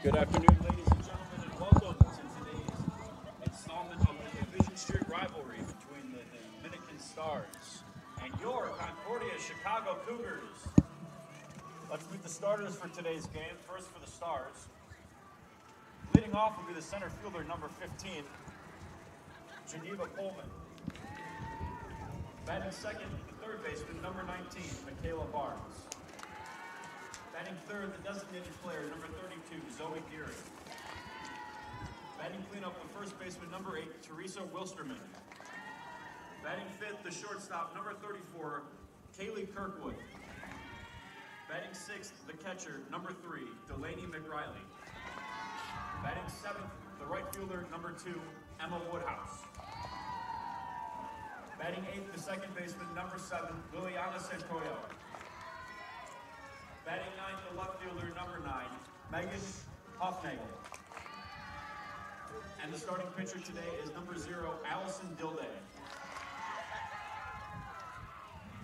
Good afternoon, ladies and gentlemen, and welcome to today's installment of the Division Street rivalry between the Dominican Stars and your Concordia Chicago Cougars. Let's meet the starters for today's game. First for the Stars. Leading off will be the center fielder, number 15, Geneva Coleman. Batting second, the third baseman, number 19, Michaela Barnes. Batting third, the designated player, number 32, Zoe Geary. Batting cleanup, the first baseman, number 8, Teresa Wilsterman. Batting fifth, the shortstop, number 34, Kaylee Kirkwood. Batting sixth, the catcher, number 3, Delaney McRiley. Batting seventh, the right fielder, number 2, Emma Woodhouse. Batting eighth, the second baseman, number 7, Liliana Santoyo. Batting ninth, the left fielder, number 9, Megan Huffnagel. And the starting pitcher today is number 0, Allison Dilday.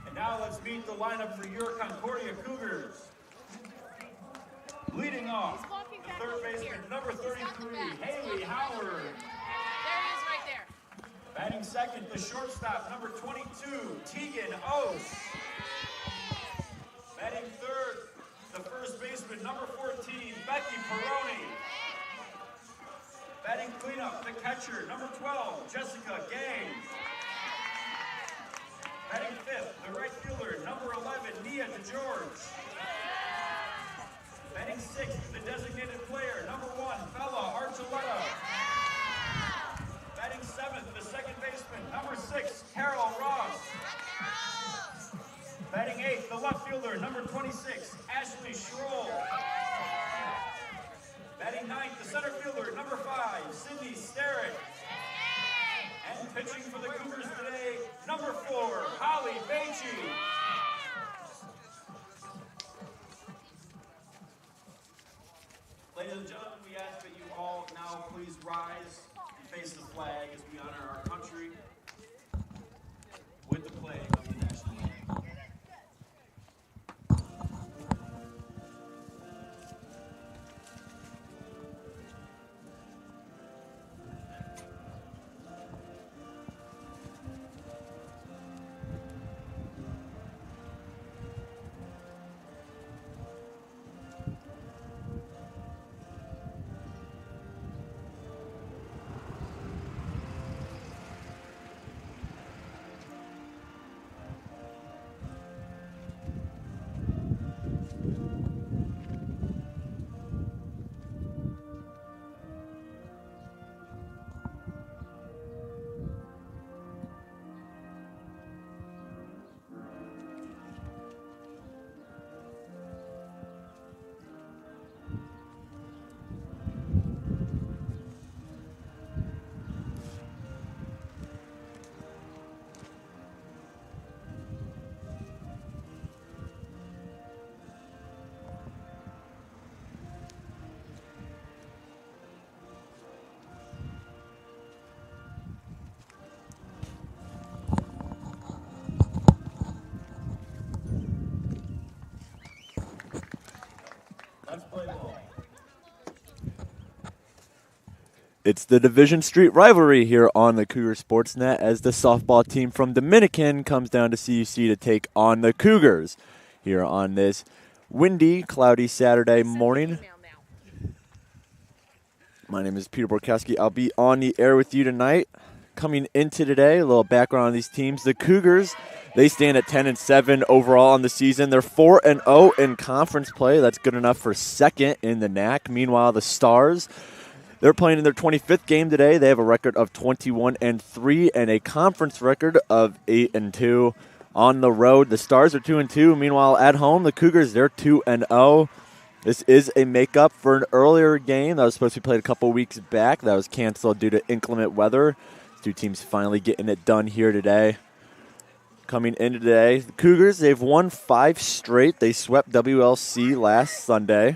And now let's meet the lineup for your Concordia Cougars. Leading off, the third baseman, number 33, Hayley Howard. There he is right there. Batting second, the shortstop, number 22, Tegan Ose. Batting third, the first baseman, number 14, Becky Peroni. Batting cleanup, the catcher, number 12, Jessica Gang. Batting fifth, the right fielder, number 11, Nia DeGeorge. Batting sixth, the designated player, number 1, Bella Archuleta. Batting seventh, the second baseman, number 6, Carol Ross. Batting eighth, the left fielder, number 26, Ashley Schroll. Batting ninth, the center fielder, number 5, Sydney Starrett. And pitching for the Cougars today, number 4, Holly Beachy. Ladies and gentlemen, we ask that you all now please rise and face the flag as we honor our country with the playing of the national anthem. Let's play ball. It's the Division Street rivalry here on the Cougar Sportsnet as the softball team from Dominican comes down to CUC to take on the Cougars here on this windy, cloudy Saturday morning. My name is Peter Borkowski. I'll be on the air with you tonight. Coming into today, a little background on these teams. The Cougars, they stand at 10-7 overall on the season. They're 4-0 in conference play. That's good enough for second in the NAC. Meanwhile, the Stars, they're playing in their 25th game today. They have a record of 21-3 and a conference record of 8-2. On the road, the Stars are 2-2. Meanwhile, at home, the Cougars, they're 2-0. This is a makeup for an earlier game that was supposed to be played a couple weeks back. That was canceled due to inclement weather. Two teams finally getting it done here today. Coming into today, the Cougars, they've won 5 straight. They swept WLC last Sunday.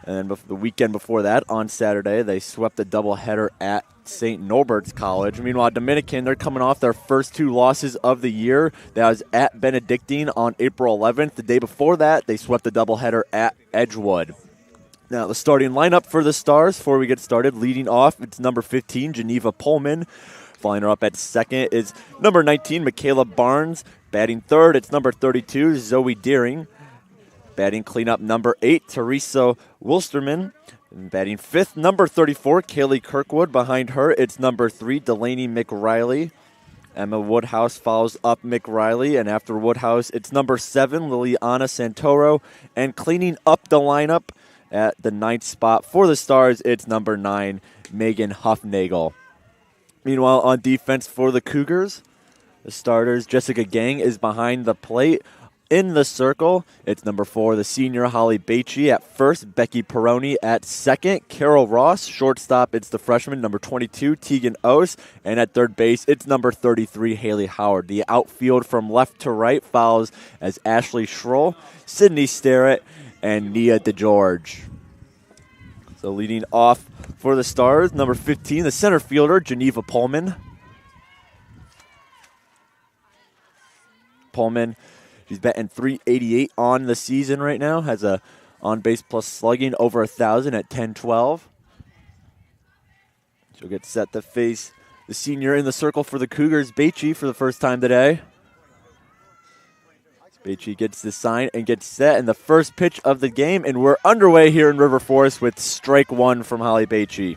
And then the weekend before that, on Saturday, they swept a doubleheader at St. Norbert's College. Meanwhile, Dominican, they're coming off their first 2 losses of the year. That was at Benedictine on April 11th. The day before that, they swept a doubleheader at Edgewood. Now the starting lineup for the Stars before we get started. Leading off, it's number 15, Geneva Pullman. Following her up at second is number 19, Michaela Barnes. Batting third, it's number 32, Zoe Deering. Batting cleanup, number 8, Teresa Wilsterman. And batting fifth, number 34, Kaylee Kirkwood. Behind her, it's number 3, Delaney McRiley. Emma Woodhouse follows up McRiley. And after Woodhouse, it's number 7, Liliana Santoyo. And cleaning up the lineup at the 9th spot for the Stars, it's number 9, Megan Huffnagel. Meanwhile, on defense for the Cougars, the starters, Jessica Gang is behind the plate. In the circle, it's number 4, the senior Holly Baichy at first, Becky Peroni at second, Carol Ross. Shortstop, it's the freshman, number 22, Tegan Ose. And at third base, it's number 33, Hayley Howard. The outfield from left to right follows as Ashley Schroll, Sydney Starrett, and Nia DeGeorge. So leading off for the Stars, number 15, the center fielder, Geneva Pullman. Pullman, she's batting .388 on the season right now. Has a on-base plus slugging over 1,000 at .1012. She'll get set to face the senior in the circle for the Cougars, Baichy, for the first time today. Baichy gets the sign and gets set in the first pitch of the game, and we're underway here in River Forest with strike 1 from Holly Baichy.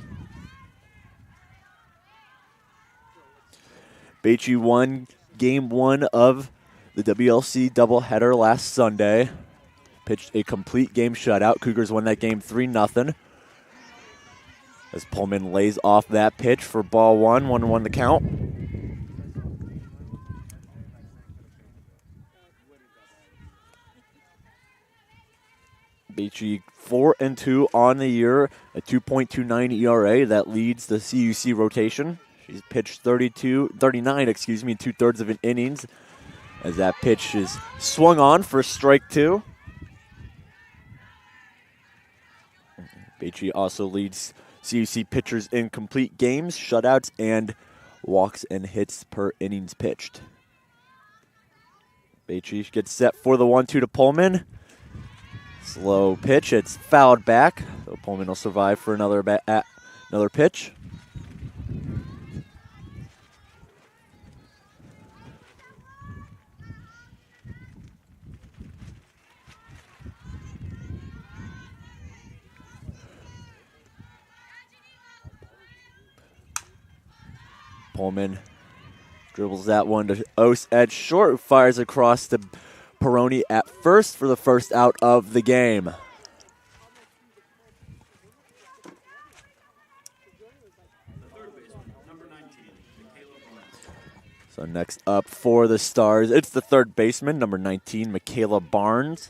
Baichy won game 1 of the WLC doubleheader last Sunday. Pitched a complete game shutout. Cougars won that game 3-0. As Pullman lays off that pitch for ball 1, 1-1 the count. Baichy 4-2 on the year, a 2.29 ERA that leads the CUC rotation. She's pitched 39, in 2/3 of an innings, as that pitch is swung on for strike 2. Baichy also leads CUC pitchers in complete games, shutouts, and walks and hits per innings pitched. Baichy gets set for the 1-2 to Pullman. Slow pitch, it's fouled back. So Pullman will survive for another pitch. Pullman dribbles that one to Ose at short, fires across to Peroni at first for the first out of the game. So next up for the Stars, it's the third baseman, number 19, Michaela Barnes,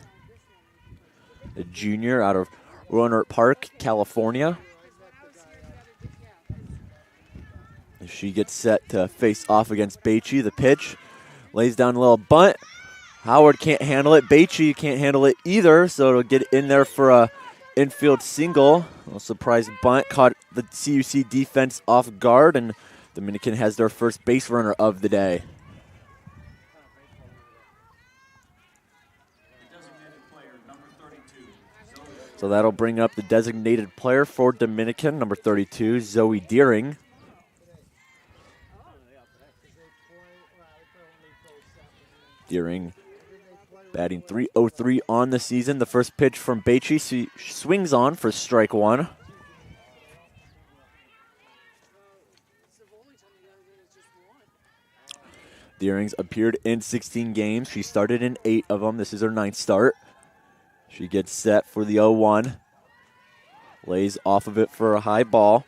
a junior out of Roanoke Park, California. She gets set to face off against Baichy. The pitch lays down a little bunt. Howard can't handle it. Baichy can't handle it either, so it'll get in there for a infield single. A little surprise bunt caught the CUC defense off guard, and Dominican has their first base runner of the day. So that'll bring up the designated player for Dominican, number 32, Zoe Deering. Deering batting .303 on the season. The first pitch from Baichy swings on for strike 1. Deering's appeared in 16 games. She started in 8 of them. This is her 9th start. She gets set for the 0-1. Lays off of it for a high ball.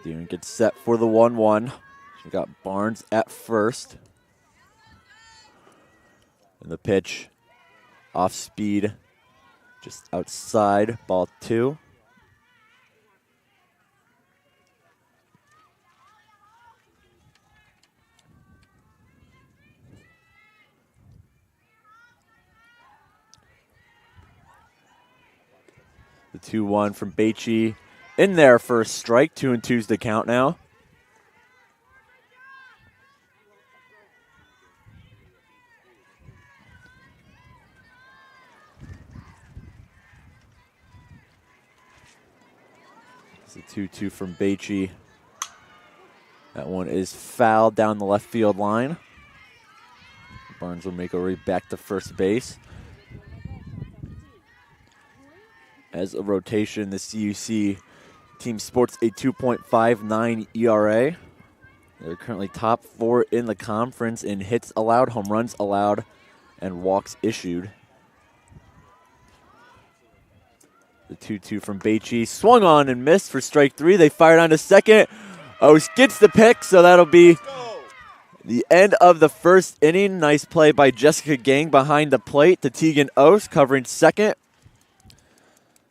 Deering gets set for the 1-1. She got Barnes at first. And the pitch off speed, just outside, ball 2. The 2-1 from Baichy. In there for a strike, 2-2's the count now. It's a 2-2 from Beachy. That one is fouled down the left field line. Barnes will make a read back to first base. As a rotation, the CUC team sports a 2.59 ERA. They're currently top 4 in the conference in hits allowed, home runs allowed, and walks issued. The 2-2 from Beachy. Swung on and missed for strike 3. They fired on to second. Ose gets the pick, so that'll be the end of the first inning. Nice play by Jessica Gang behind the plate to Tegan Ose covering second.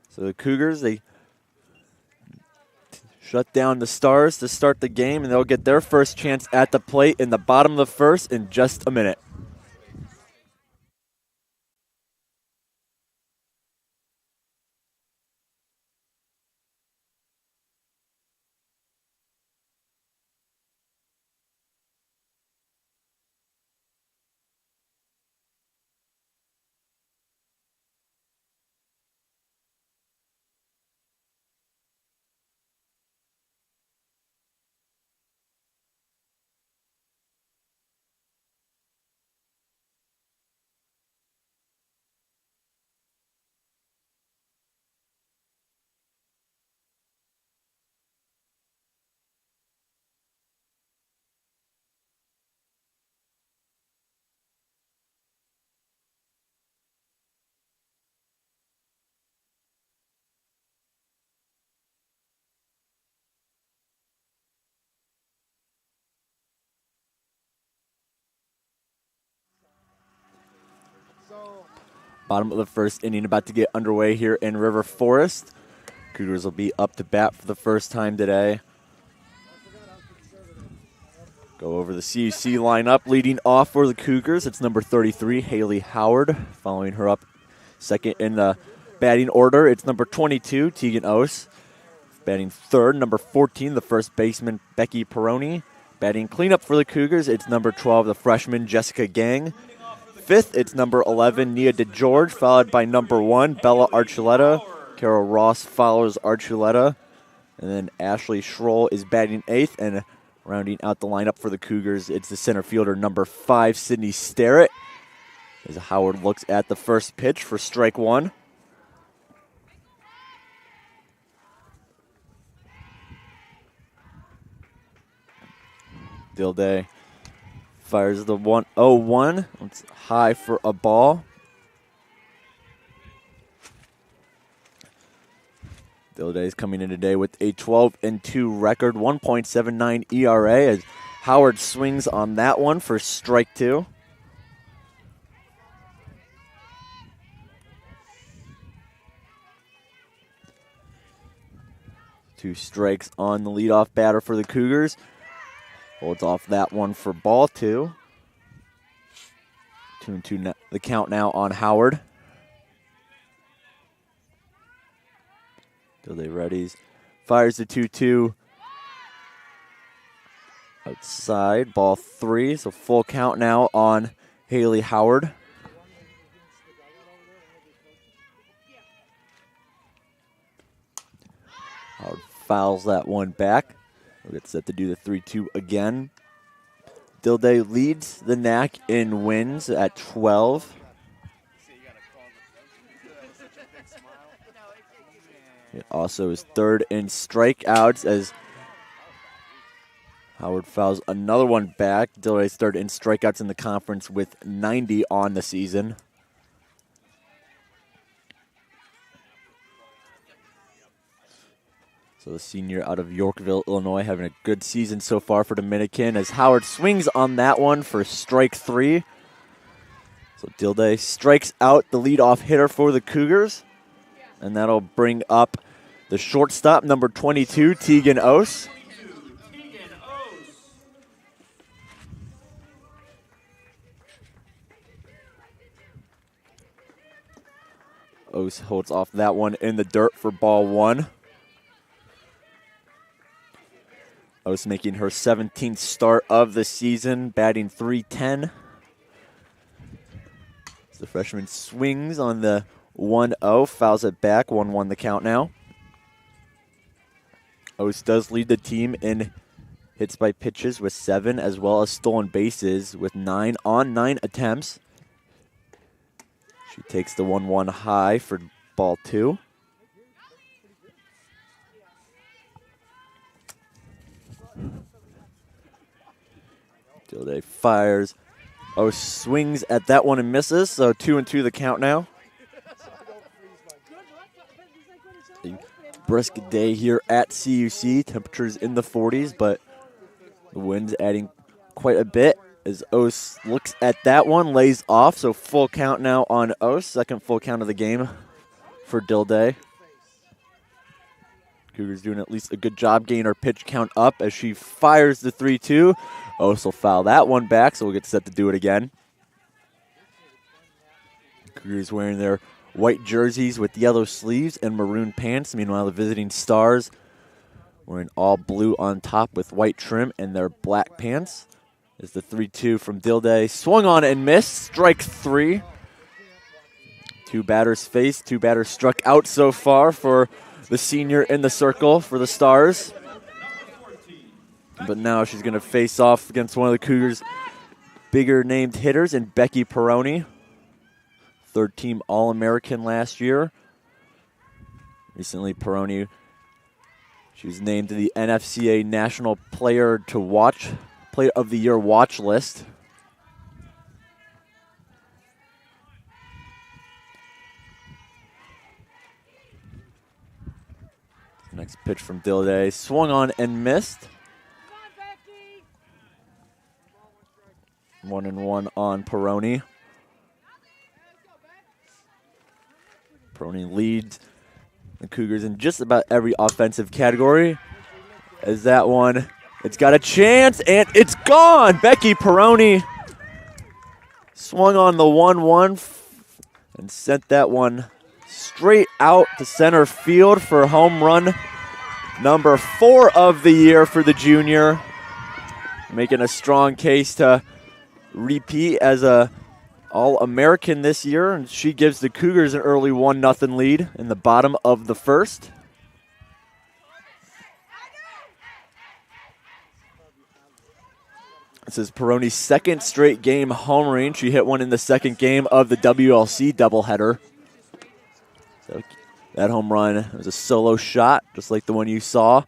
So the Cougars, they shut down the Stars to start the game, and they'll get their first chance at the plate in the bottom of the first in just a minute. Bottom of the first inning about to get underway here in River Forest. Cougars will be up to bat for the first time today. Go over the CUC lineup. Leading off for the Cougars, it's number 33, Hayley Howard. Following her up second in the batting order, it's number 22, Tegan Ose. Batting third, number 14, the first baseman, Becky Peroni. Batting cleanup for the Cougars, it's number 12, the freshman, Jessica Gang. Fifth, it's number 11, Nia DeGeorge, followed by number 1, Bella Archuleta. Carol Ross follows Archuleta. And then Ashley Schroll is batting 8th, and rounding out the lineup for the Cougars, it's the center fielder, number 5, Sydney Starrett. As Howard looks at the first pitch for strike 1. Dilday fires the 1-0-1. It's high for a ball. Dilday is coming in today with a 12-2 record, 1.79 ERA as Howard swings on that one for strike 2. Two strikes on the leadoff batter for the Cougars. Holds off that one for ball 2. 2-2 the count now on Howard. Dilday readies. Fires the 2-2. Outside, ball 3. So full count now on Hayley Howard. Howard fouls that one back. We'll get set to do the 3-2 again. Dilday leads the NAC in wins at 12. It also is third in strikeouts as Howard fouls another one back. Dilday's third in strikeouts in the conference with 90 on the season. So the senior out of Yorkville, Illinois, having a good season so far for Dominican as Howard swings on that one for strike 3. So Dilday strikes out the leadoff hitter for the Cougars. And that'll bring up the shortstop, number 22, Tegan Ose. Ose holds off that one in the dirt for ball 1. Ose making her 17th start of the season, batting .310. The freshman swings on the 1-0, fouls it back, 1-1 the count now. Oates does lead the team in hits by pitches with 7, as well as stolen bases with 9 on 9 attempts. She takes the 1-1 high for ball 2. Dilday fires. Swings at that one and misses, so 2-2 the count now. A brisk day here at CUC. Temperatures in the 40s, but the wind's adding quite a bit as Ose looks at that one, lays off, so full count now on Ose. Second full count of the game for Dilday. Cougars doing at least a good job getting her pitch count up as she fires the 3-2. Ose will foul that one back, so we'll get set to do it again. Cougars wearing their white jerseys with yellow sleeves and maroon pants. Meanwhile, the visiting Stars wearing all blue on top with white trim and their black pants. Is the 3-2 from Dilday. Swung on and missed. Strike 3. 2 batters faced. 2 batters struck out so far for the senior in the circle for the Stars. But now she's going to face off against one of the Cougars' bigger named hitters in Becky Peroni. 3rd team All-American last year. Recently, Peroni, she was named to the NFCA National Player of the Year watch list. Next pitch from Dilday, swung on and missed. 1-1 on Peroni. Peroni leads the Cougars in just about every offensive category. As that one, it's got a chance, and it's gone! Becky Peroni swung on the 1-1 and sent that one straight out to center field for home run number 4 of the year for the junior. Making a strong case to repeat as a All-American this year, and she gives the Cougars an early 1-0 lead in the bottom of the 1st. This is Peroni's 2nd straight game homering. She hit one in the 2nd game of the WLC doubleheader. So that home run was a solo shot, just like the one you saw.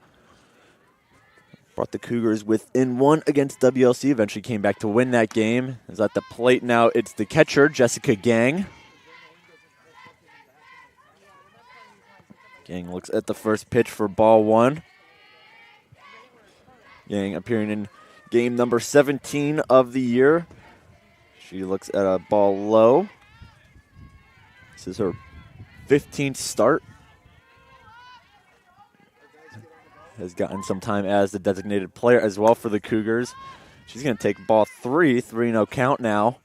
Brought the Cougars within 1 against WLC. Eventually came back to win that game. Is at the plate now. It's the catcher, Jessica Gang. Gang looks at the first pitch for ball 1. Gang appearing in game number 17 of the year. She looks at a ball low. This is her 15th start. Has gotten some time as the designated player as well for the Cougars. She's going to take ball 3, 3-0 count now.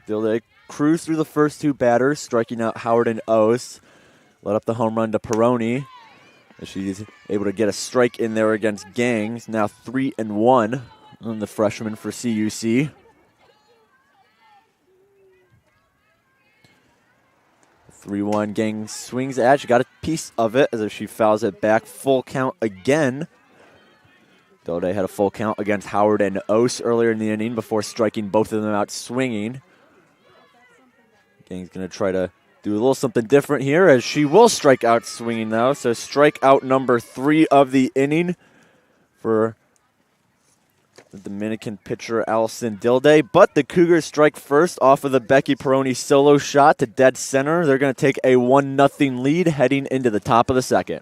Dilday cruised through the first 2 batters, striking out Howard and Ose. Let up the home run to Peroni. She's able to get a strike in there against Gangs. Now 3-1 on the freshman for CUC. 3-1, Gang swings at. She got a piece of it as if she fouls it back. Full count again. Dilday had a full count against Howard and Ose earlier in the inning before striking both of them out swinging. Gang's going to try to do a little something different here as she will strike out swinging now. So strikeout number 3 of the inning for the Dominican pitcher Allison Dilday. But the Cougars strike first off of the Becky Peroni solo shot to dead center. They're going to take a 1-0 lead heading into the top of the 2nd.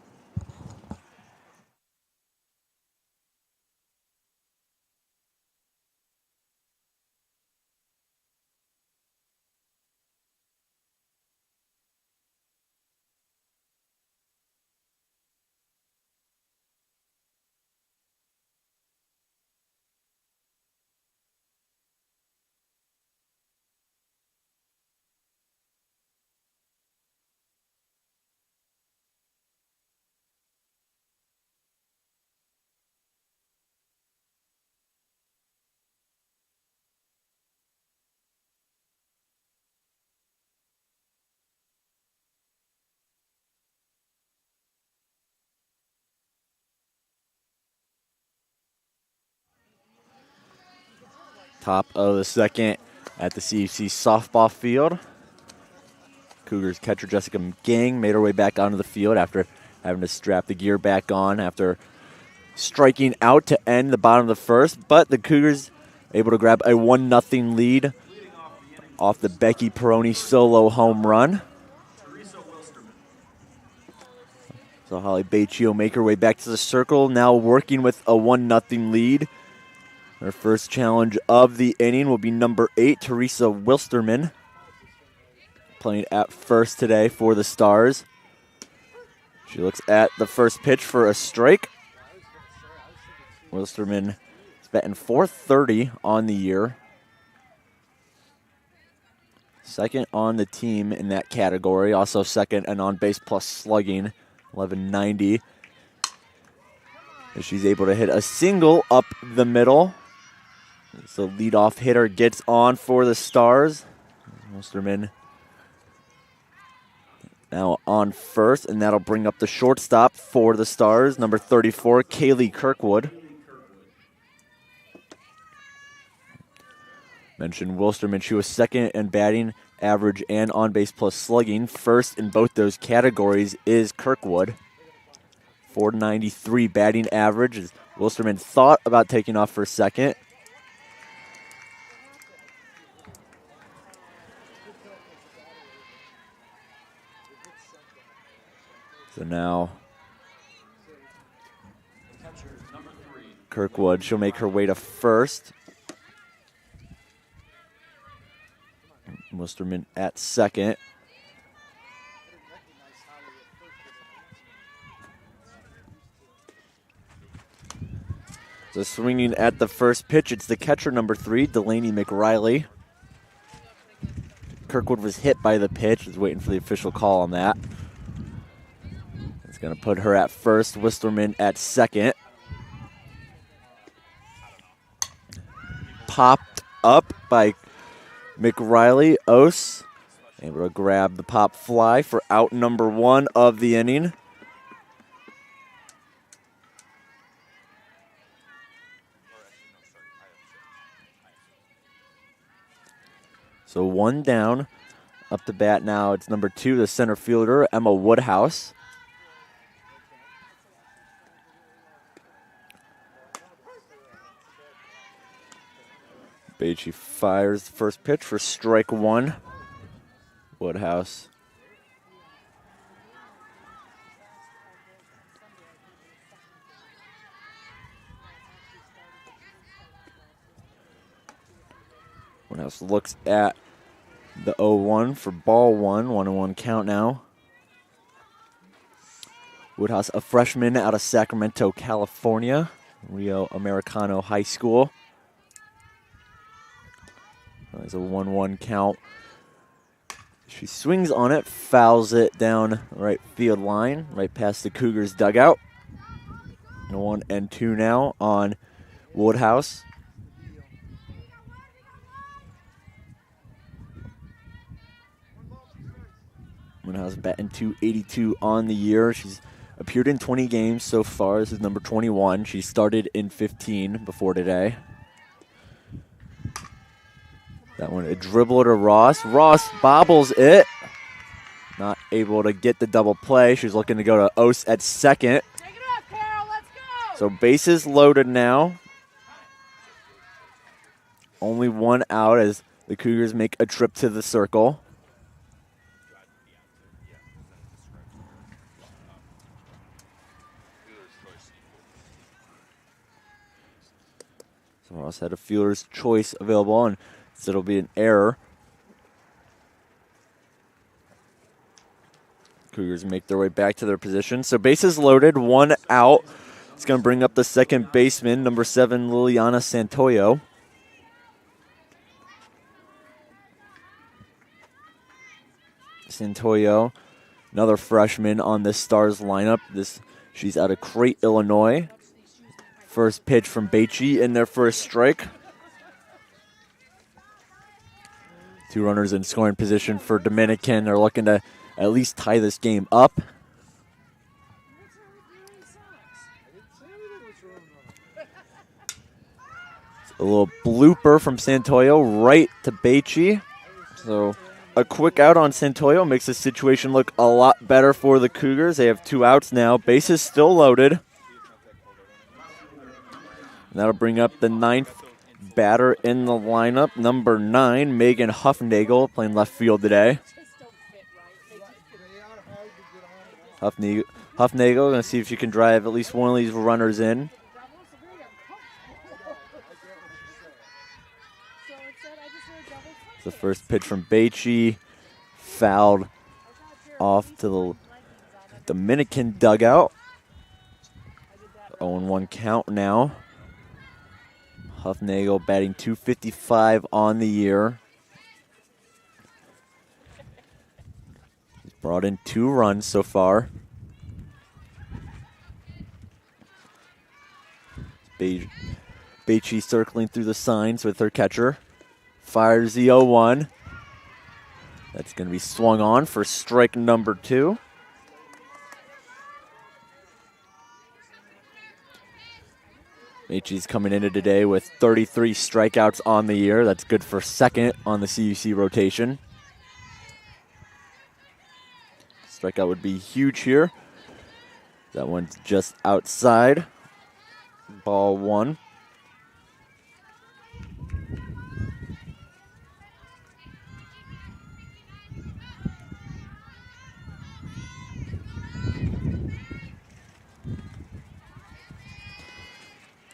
Top of the second at the CUC Softball field. Cougars catcher Jessica Gang made her way back onto the field after having to strap the gear back on after striking out to end the bottom of the first. But the Cougars able to grab a 1-0 lead off the Becky Peroni solo home run. Teresa Wilsterman. So Holly Bachi will make her way back to the circle, now working with a 1-0 lead. Her first challenge of the inning will be number 8, Teresa Wilsterman, playing at first today for the Stars. She looks at the first pitch for a strike. Wilsterman is batting .430 on the year. Second on the team in that category. Also second and on base plus slugging, 1190. She's able to hit a single up the middle. So leadoff hitter gets on for the Stars. Wilsterman now on first, and that'll bring up the shortstop for the Stars, number 34, Kaylee Kirkwood. Mentioned Wilsterman, she was second in batting average and on-base plus slugging. First in both those categories is Kirkwood. .493 batting average. As Wilsterman thought about taking off for second. So now Kirkwood, she'll make her way to first. Wilsterman at second. So swinging at the first pitch, it's the catcher, number 3, Delaney McRiley. Kirkwood was hit by the pitch. Was waiting for the official call on that. It's going to put her at first. Wilsterman at second. Popped up by McRiley. Ose able to grab the pop fly for out number 1 of the inning. So 1 down. Up to bat now, it's number 2, the center fielder, Emma Woodhouse. Bachi fires the first pitch for strike 1. Woodhouse. Woodhouse looks at the 0-1 for ball 1. 1-1 count now. Woodhouse, a freshman out of Sacramento, California, Rio Americano High School. There's a 1-1 count. She swings on it, fouls it down right field line, right past the Cougars dugout. 1-2 now on Woodhouse. Woodhouse batting .282 on the year. She's appeared in 20 games so far. This is number 21. She started in 15 before today. That one, a dribble to Ross. Ross bobbles it. Not able to get the double play. She's looking to go to Ose at second. Take it up, Carol. Let's go. So bases loaded now. Only 1 out as the Cougars make a trip to the circle. So Ross had a fielder's choice available, and so it'll be an error. Cougars make their way back to their position. So bases loaded, 1 out. It's going to bring up the second baseman, number 7, Liliana Santoyo. Santoyo, another freshman on this Stars lineup. She's out of Crate, Illinois. First pitch from Bachi in there for a strike. 2 runners in scoring position for Dominican. They're looking to at least tie this game up. A little blooper from Santoyo right to Beachy. So a quick out on Santoyo makes the situation look a lot better for the Cougars. They have 2 outs now. Bases still loaded. And that'll bring up the 9th batter in the lineup, number 9, Megan Huffnagel, playing left field today. Huffnagel going to see if she can drive at least one of these runners in. The first pitch from Beachy, fouled off to the Dominican dugout. 0-1 count now. Huffnagel batting .255 on the year. He's brought in 2 runs so far. Beachy circling through the signs with her catcher. Fires the 0-1. That's going to be swung on for strike number 2. Beachy's coming into today with 33 strikeouts on the year. That's good for 2nd on the CUC rotation. Strikeout would be huge here. That one's just outside. Ball 1.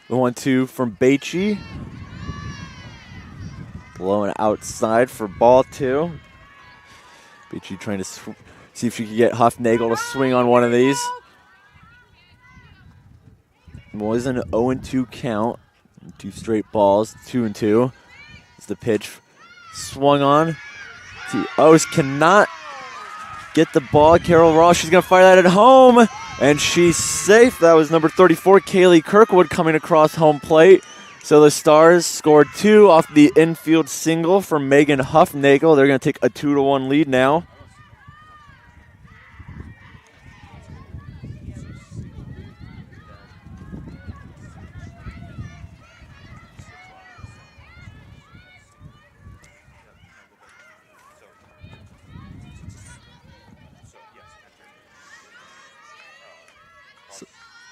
The 1-2 from Beachy. Blowing outside for ball 2. Beachy trying to see if she can get Huffnagel to swing on one of these. It was an 0-2 count. 2 straight balls, 2-2. It's the pitch swung on. O's cannot get the ball. Carol Ross, she's going to fire that at home. And she's safe. That was number 34, Kaylee Kirkwood, coming across home plate. So the Stars scored 2 off the infield single from Megan Huffnagel. They're going to take a 2-1 lead now.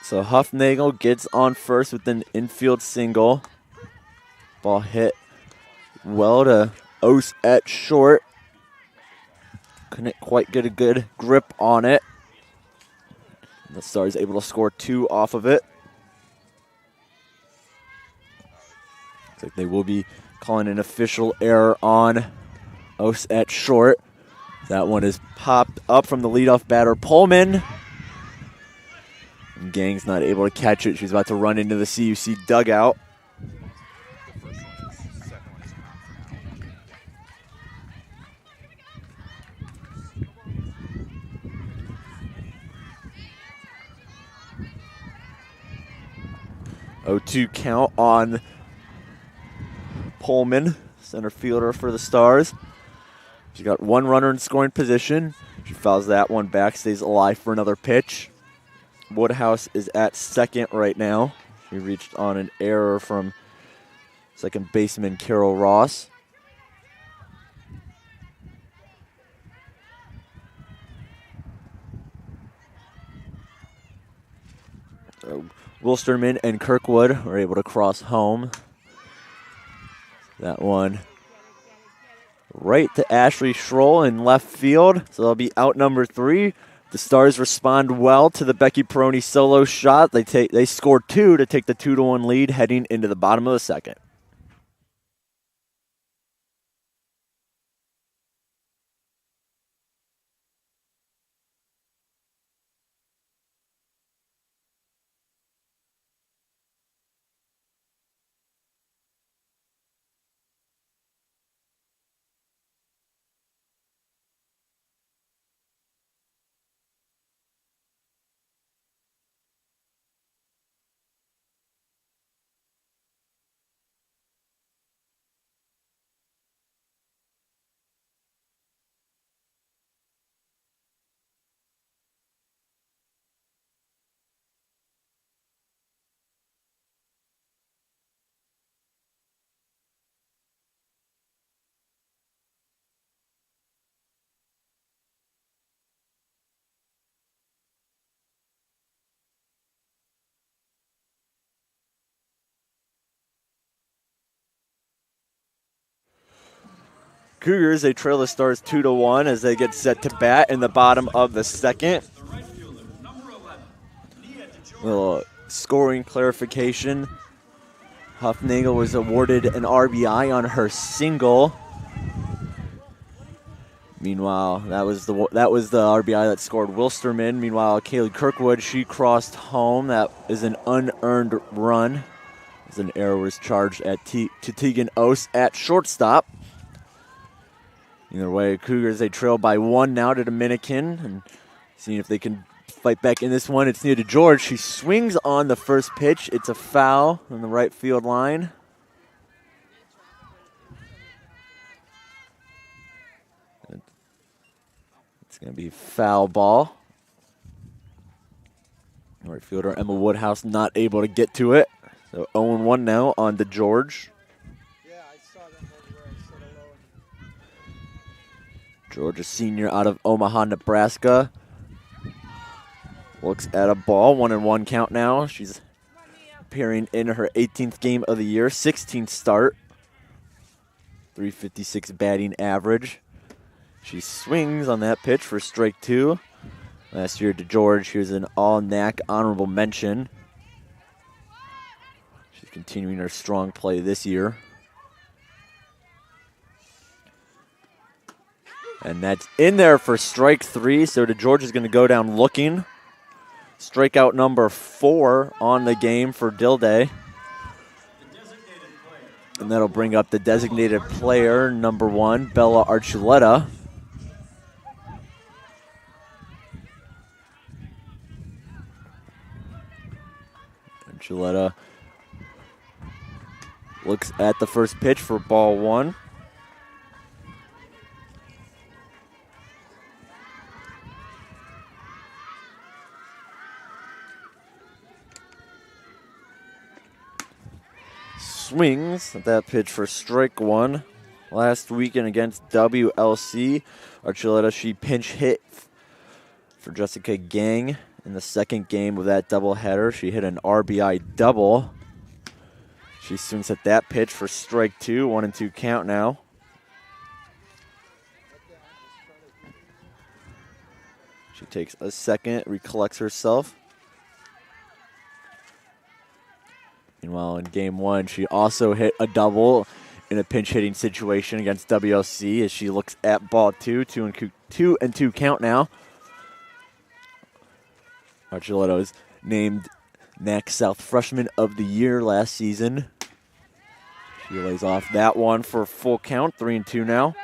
So Huffnagel gets on first with an infield single. Ball hit well to Ose at short. Couldn't quite get a good grip on it. The Stars able to score 2 off of it. Looks like they will be calling an official error on Ose at short. That one is popped up from the leadoff batter, Pullman. And Gang's not able to catch it. She's about to run into the CUC dugout. Oh, 0-2 count on Pullman, center fielder for the Stars. She's got 1 runner in scoring position. She fouls that one back, stays alive for another pitch. Woodhouse is at second right now. She reached on an error from second baseman Carol Ross. Wilsterman and Kirkwood were able to cross home. That one right to Ashley Schroll in left field. So they'll be out number 3. The Stars respond well to the Becky Peroni solo shot. They scored 2 to take the 2-1 lead heading into the bottom of the second. Cougars, they trail the Stars 2-1 as they get set to bat in the bottom of the second. Little scoring clarification. Huffnagel was awarded an RBI on her single. Meanwhile, that was the RBI that scored Wilsterman. Meanwhile, Kaylee Kirkwood, she crossed home. That is an unearned run. As an error was charged to Tegan Ose at shortstop. Either way, Cougars, they trail by 1 now to Dominican. And seeing if they can fight back in this one. It's near to George. She swings on the first pitch. It's a foul on the right field line. It's going to be foul ball. Right fielder Emma Woodhouse not able to get to it. So 0-1 now on to George. Yeah, I saw them over there. I said hello. George, a senior out of Omaha, Nebraska. Looks at a ball, 1-1 count now. She's appearing in her 18th game of the year, 16th start. 356 batting average. She swings on that pitch for strike 2. Last year to George, he was an all-NAC honorable mention. She's continuing her strong play this year. And that's in there for strike 3, so DeGeorge is going to go down looking. Strikeout number 4 on the game for Dilday. And that'll bring up the designated player, number 1, Bella Archuleta. Archuleta looks at the first pitch for ball 1. Swings at that pitch for strike 1. Last weekend against WLC, Archuleta, she pinch hit for Jessica Gang in the second game of that doubleheader. She hit an RBI double. She swings at that pitch for strike 2, 1-2 count now. She takes a second, recollects herself. Meanwhile, in game 1, she also hit a double in a pinch hitting situation against WLC as she looks at ball 2, 2-2 count now. Archuleta is named NAC South Freshman of the Year last season. She lays off that one for a full count, 3-2 now.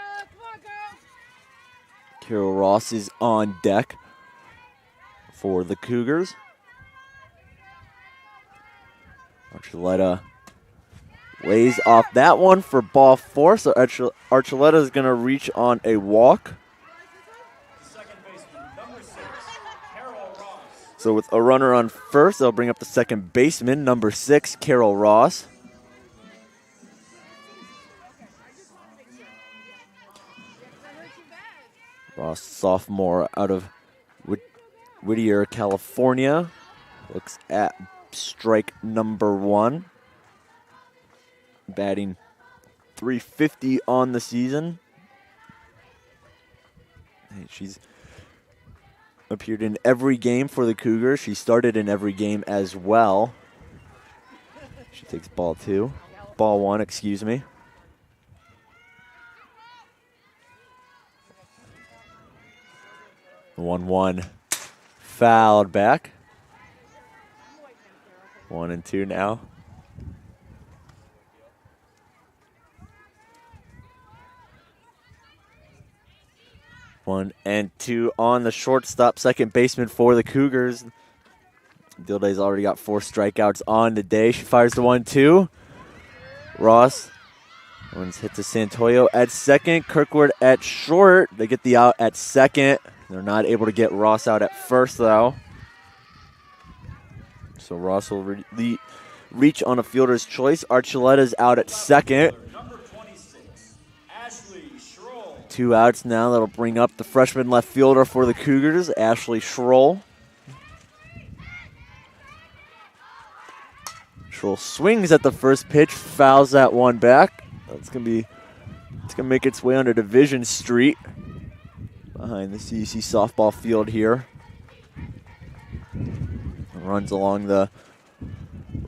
Carol Ross is on deck for the Cougars. Archuleta lays off that one for ball 4, so Archuleta is going to reach on a walk. Second baseman, number 6, Carol Ross. So with a runner on first, they'll bring up the second baseman, number 6, Carol Ross. Ross, sophomore out of Whittier, California, looks at strike number 1. Batting .350 on the season. She's appeared in every game for the Cougars. She started in every game as well. She takes ball 1, excuse me. The 1-1 fouled back. 1-2 now. 1-2 on the shortstop, second baseman for the Cougars. Dilday's already got 4 strikeouts on the day. She fires the 1-2. Ross runs hit to Santoyo at second. Kirkwood at short. They get the out at second. They're not able to get Ross out at first, though. So Ross will reach on a fielder's choice. Archuleta's out at second. Number 26, Ashley Schroll. 2 outs now. That'll bring up the freshman left fielder for the Cougars, Ashley Schroll. Schroll swings at the first pitch, fouls that one back. That's going to be It's going to make its way onto Division Street behind the CUC softball field here. Runs along the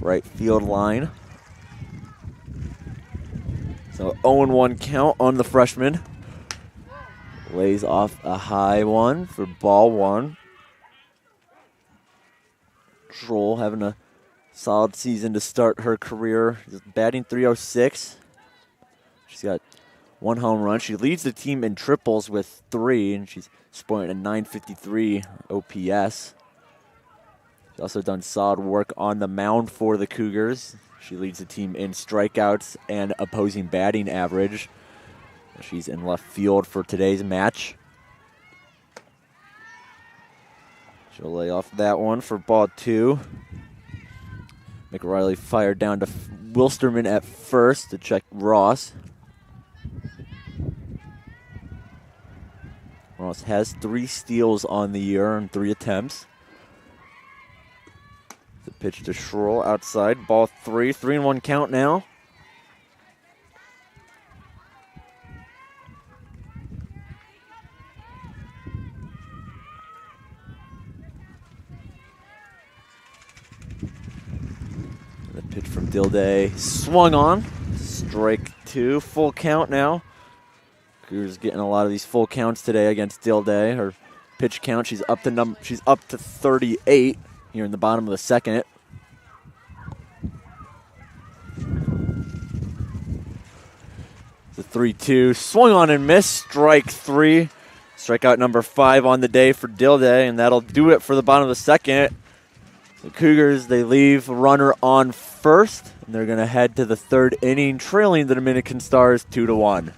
right field line. So 0-1 count on the freshman. Lays off a high one for ball one. Troll having a solid season to start her career. Just batting .306. She's got 1 home run. She leads the team in triples with 3, and she's sporting a .953 OPS. She's also done solid work on the mound for the Cougars. She leads the team in strikeouts and opposing batting average. She's in left field for today's match. She'll lay off that one for ball 2. McRiley fired down to Wilsterman at first to check Ross. Ross has 3 steals on the year and 3 attempts. The pitch to Schroll outside. Ball 3. 3-1 count now. The pitch from Dilday swung on. Strike 2. Full count now. Cougars getting a lot of these full counts today against Dilday. Her pitch count, she's up to 38 here in the bottom of the second. The 3-2 swung on and missed. Strike 3. Strikeout number 5 on the day for Dilday, and that'll do it for the bottom of the second. The Cougars, they leave a runner on first, and they're going to head to the 3rd inning, trailing the Dominican Stars 2-1.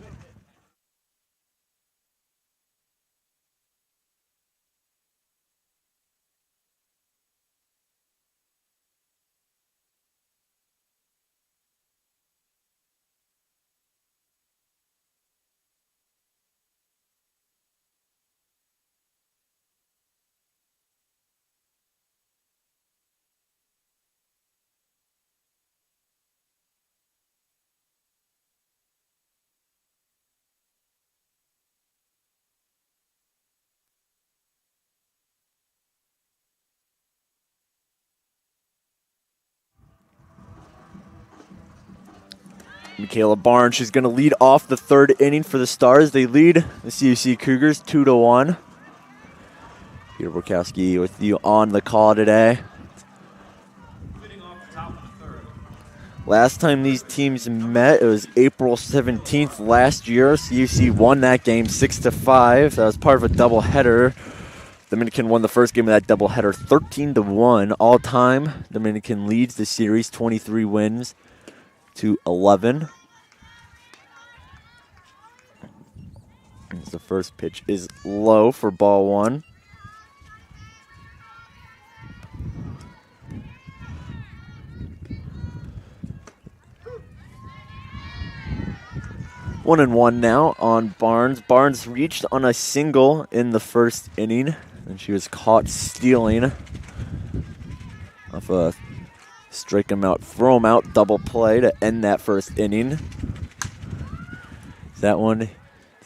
Michaela Barnes, she's going to lead off the 3rd inning for the Stars. They lead the CUC Cougars 2-1. Peter Borkowski with you on the call today. Last time these teams met, it was April 17th last year. CUC won that game 6-5. That was part of a doubleheader. Dominican won the first game of that doubleheader 13-1 all time. Dominican leads the series 23 wins to 11. As the first pitch is low for ball 1. One and one now on Barnes. Barnes reached on a single in the first inning, and she was caught stealing off a strike him out, throw him out double play to end that first inning. That one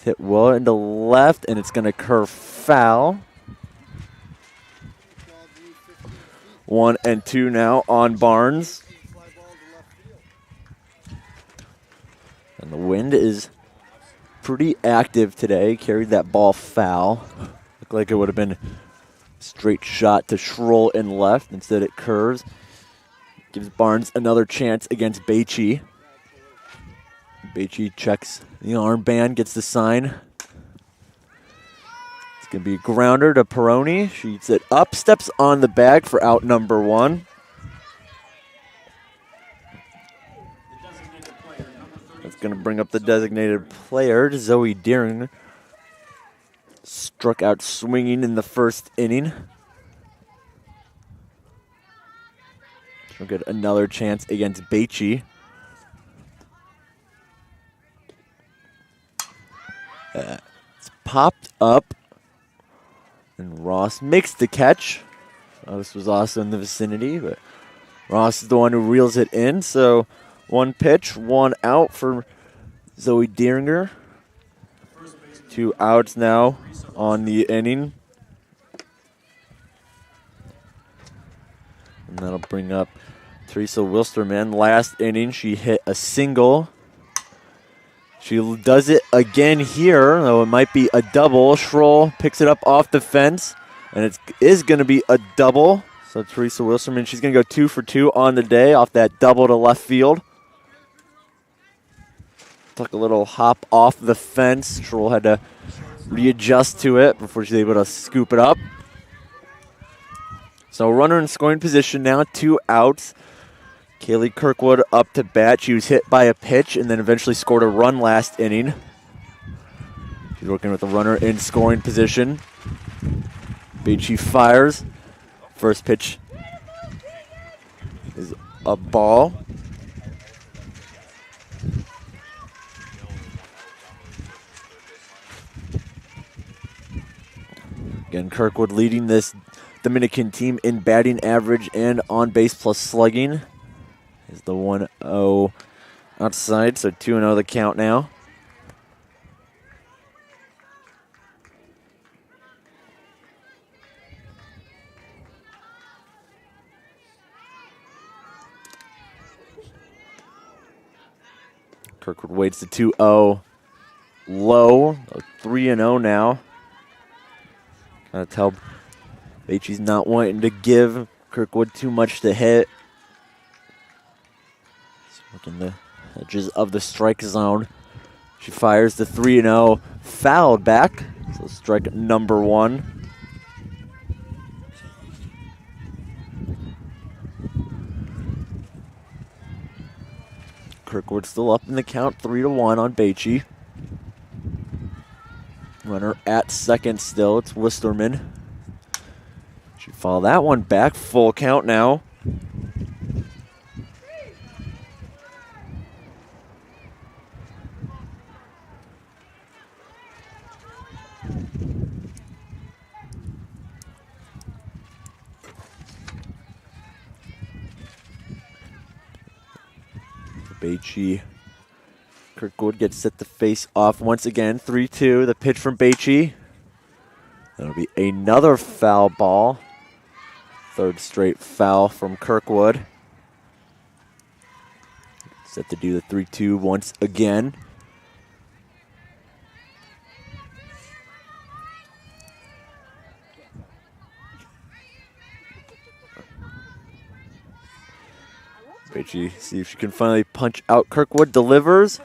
hit well into left, and it's going to curve foul. 1 and 2 now on Barnes. And the wind is pretty active today. Carried that ball foul. Looked like it would have been a straight shot to Schroll in left. Instead it curves. Gives Barnes another chance against Baichi. Baichi checks the armband, gets the sign. It's going to be a grounder to Peroni. Shoots it up, steps on the bag for out number 1. That's going to bring up the designated player, Zoe Deering. Struck out swinging in the first inning. She'll get another chance against Baichi. It's popped up. And Ross makes the catch. Oh, this was also in the vicinity, but Ross is the one who reels it in. So 1 pitch, 1 out for Zoe Deeringer. 2 outs now on the inning. And that'll bring up Teresa Wilsterman. Last inning, she hit a single. She does it again here, though it might be a double. Schroll picks it up off the fence, and it is going to be a double. So Teresa Wilsterman, she's going to go 2 for 2 on the day off that double to left field. Took a little hop off the fence. Schroll had to readjust to it before she's able to scoop it up. So runner in scoring position now, 2 outs. Kaylee Kirkwood up to bat. She was hit by a pitch and then eventually scored a run last inning. She's working with the runner in scoring position. Beachy fires. First pitch is a ball. Again, Kirkwood leading this Dominican team in batting average and on base plus slugging. Is the 1-0 outside, so 2-0 the count now. Kirkwood waits the 2-0 low, 3-0 now. Kind of tell Beachy's not wanting to give Kirkwood too much to hit. He's working the edges of the strike zone. She fires the 3-0, fouled back. So strike number 1. Kirkwood still up in the count, 3-1 on Beachy. Runner at second still, it's Whistlerman. She foul that one back, full count now. Beachy. Kirkwood gets set to face off once again. 3-2. The pitch from Beachy. That'll be another foul ball. Third straight foul from Kirkwood. Set to do the 3-2 once again. Beachy, see if she can finally punch out Kirkwood. Delivers.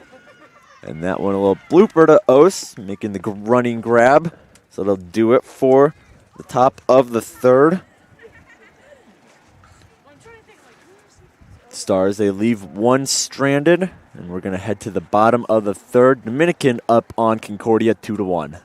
And that one a little blooper to Ose, making the running grab. So they'll do it for the top of the third. Stars, they leave one stranded. And we're going to head to the bottom of the third. Dominican up on Concordia 2-1.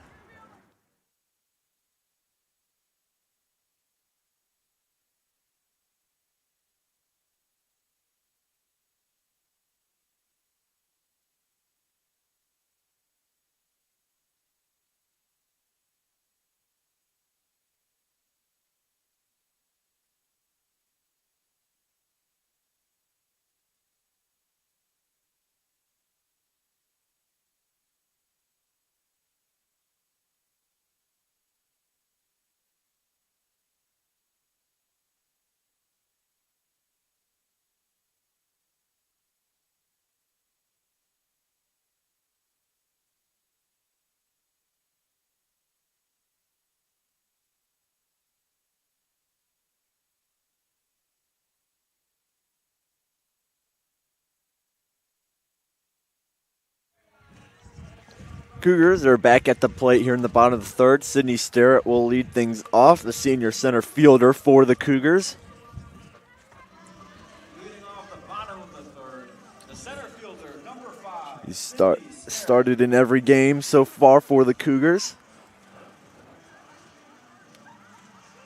Cougars are back at the plate here in the bottom of the third. Sydney Starrett will lead things off, the senior center fielder for the Cougars. Leading off the bottom of the third, the center fielder, number 5. He's started in every game so far for the Cougars.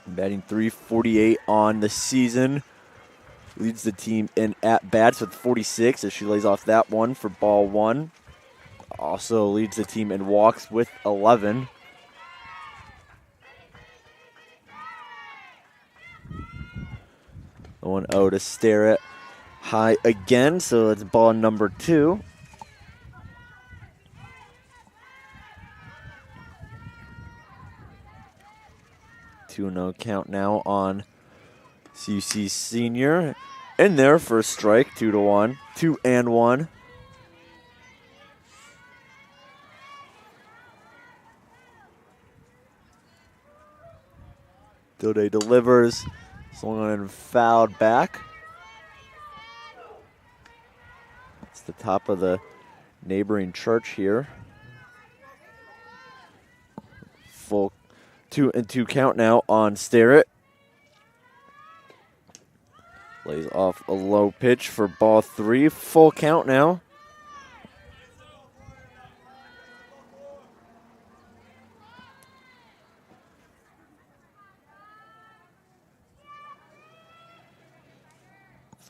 Batting .348 on the season. Leads the team in at-bats with 46 as she lays off that one for ball 1. Also leads the team in walks with 11. The 1-0 to Starrett. High again, so that's ball number 2. 2-0 count now on CUC Senior. In there for a strike, 2-1, 2-1. Dilday delivers, swung on and fouled back. It's the top of the neighboring church here. Full 2-2 count now on Starrett. Lays off a low pitch for ball 3. Full count now.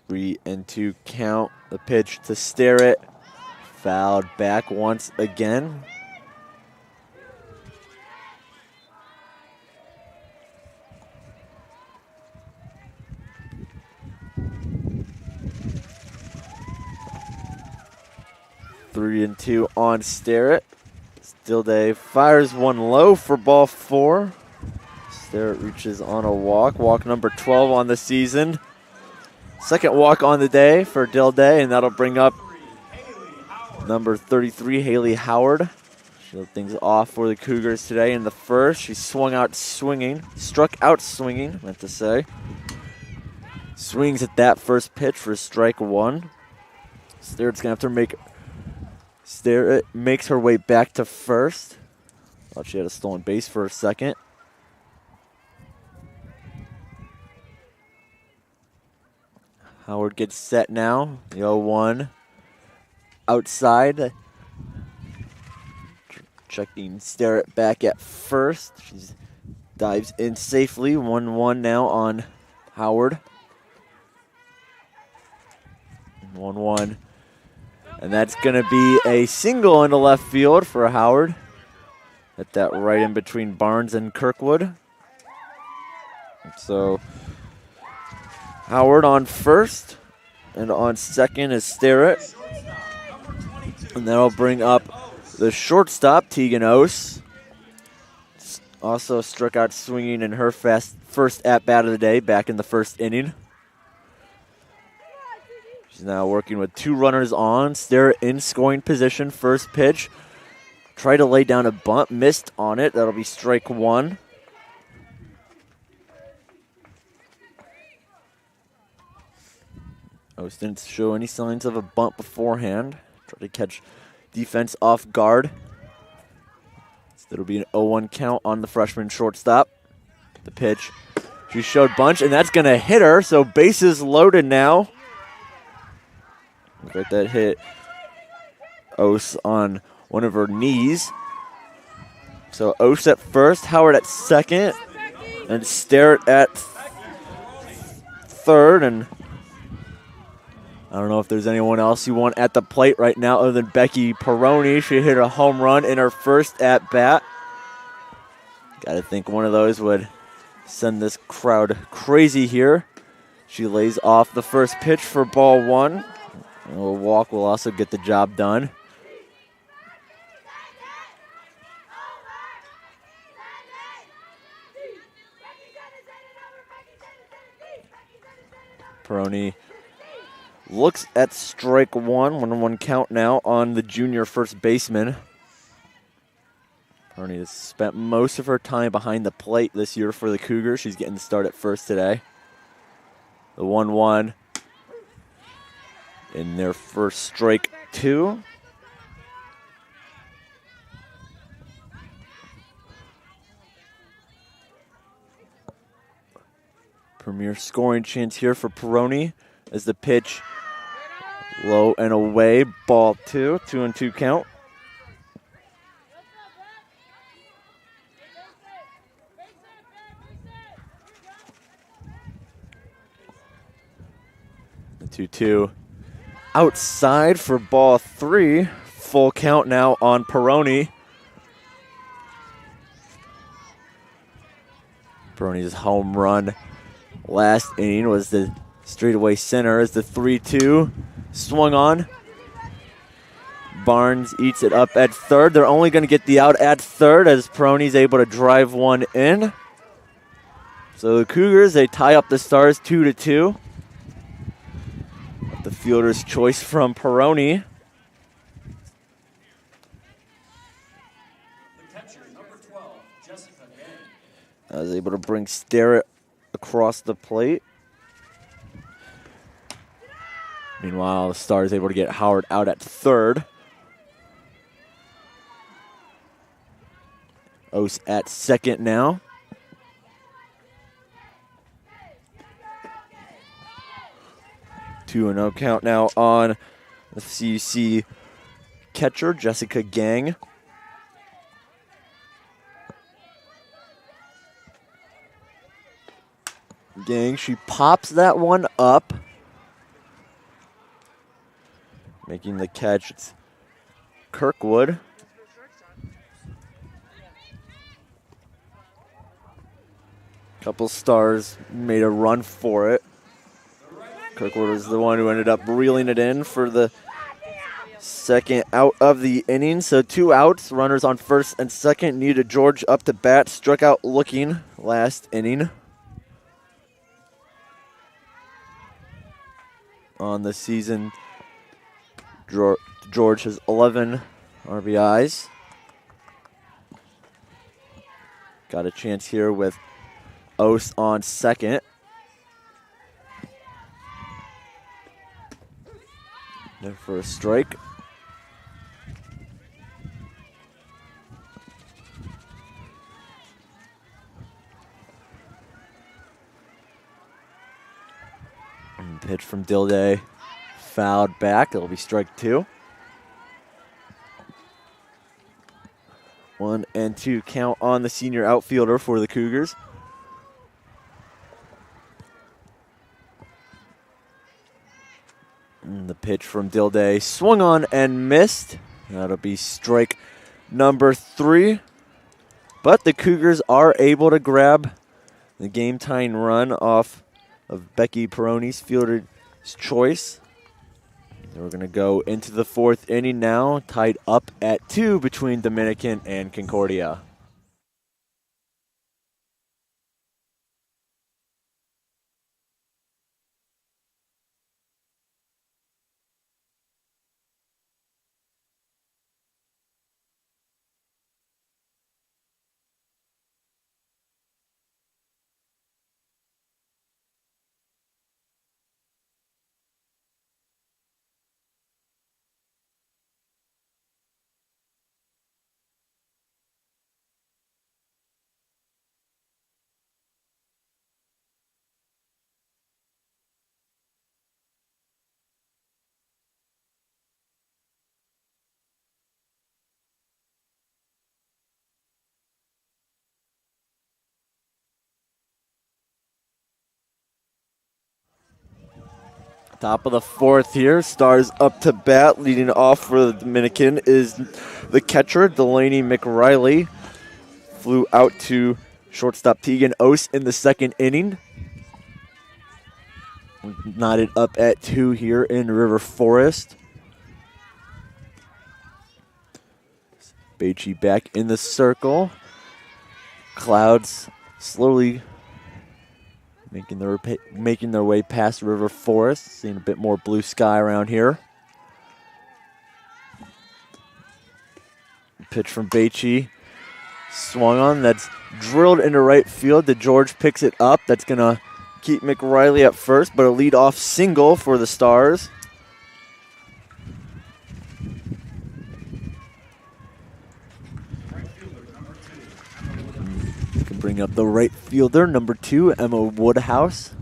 Three and 2 count. The pitch to Starrett. Fouled back once again. Three and 2 on Starrett. Dilday fires one low for ball 4. Starrett reaches on a walk. Walk number 12 on the season. Second walk on the day for Dilday, and that'll bring up number 33, Hayley Howard. She'll things off for the Cougars today in the first. She struck out swinging, meant to say. Swings at that first pitch for strike 1. Starrett makes her way back to first. Thought she had a stolen base for a second. Howard gets set now. The 0-1 outside. Checking Starrett back at first. She dives in safely. 1-1 now on Howard. 1-1. And that's going to be a single into left field for Howard. Hit that right in between Barnes and Kirkwood. So Howard on first, and on second is Starrett. And that'll bring up the shortstop, Tegan Ose. Also struck out swinging in her first at-bat of the day back in the first inning. She's now working with 2 runners on. Starrett in scoring position, first pitch. Tried to lay down a bunt, missed on it. That'll be strike 1. Ose didn't show any signs of a bunt beforehand. Tried to catch defense off guard. It'll be an 0-1 count on the freshman shortstop. The pitch. She showed bunch, and that's going to hit her, so bases loaded now. Look at that hit. Ose on one of her knees. So Ose at first, Howard at second, and Starrett at third, and I don't know if there's anyone else you want at the plate right now other than Becky Peroni. She hit a home run in her first at-bat. Got to think one of those would send this crowd crazy here. She lays off the first pitch for ball 1. A walk will also get the job done. Peroni looks at strike 1. 1-1 count now on the junior first baseman. Peroni has spent most of her time behind the plate this year for the Cougars. She's getting the start at first today. The 1-1 in their first strike 2. Premier scoring chance here for Peroni as the pitch low and away. Ball 2. 2-2 count. The 2-2 outside for ball 3. Full count now on Peroni. Peroni's home run last inning was the straightaway center as the 3-2 swung on. Barnes eats it up at third. They're only going to get the out at third as Peroni's able to drive one in. So the Cougars, they tie up the Stars 2-2. The fielder's choice from Peroni. The catcher, number 12, Jessica Gang. I was able to bring Starrett across the plate. Meanwhile, the Stars able to get Howard out at third. Ose at second now. Two and 0 count now on the CUC catcher, Jessica Gang. Gang, she pops that one up. Making the catch, it's Kirkwood. Couple Stars made a run for it. Kirkwood was the one who ended up reeling it in for the second out of the inning. So 2 outs, runners on first and second. Nita George up to bat, struck out looking last inning. On the season, George has 11 RBIs. Got a chance here with Ose on second. There for a strike. And pitch from Dilday. Fouled back. It'll be strike 2. 1-2 count on the senior outfielder for the Cougars. And the pitch from Dilday swung on and missed. That'll be strike number 3. But the Cougars are able to grab the game-tying run off of Becky Peroni's fielder's choice. And we're going to go into the 4th inning now, tied up at 2 between Dominican and Concordia. Top of the 4th here. Stars up to bat. Leading off for the Dominican is the catcher, Delaney McRiley. Flew out to shortstop Tegan Ose in the 2nd inning. Knotted up at 2 here in River Forest. Beachy back in the circle. Clouds slowly making their way past River Forest. Seeing a bit more blue sky around here. Pitch from Beachy. Swung on. That's drilled into right field. The George picks it up. That's going to keep McRiley at first, but a leadoff single for the Stars. Bring up the right fielder, number 2, Emma Woodhouse.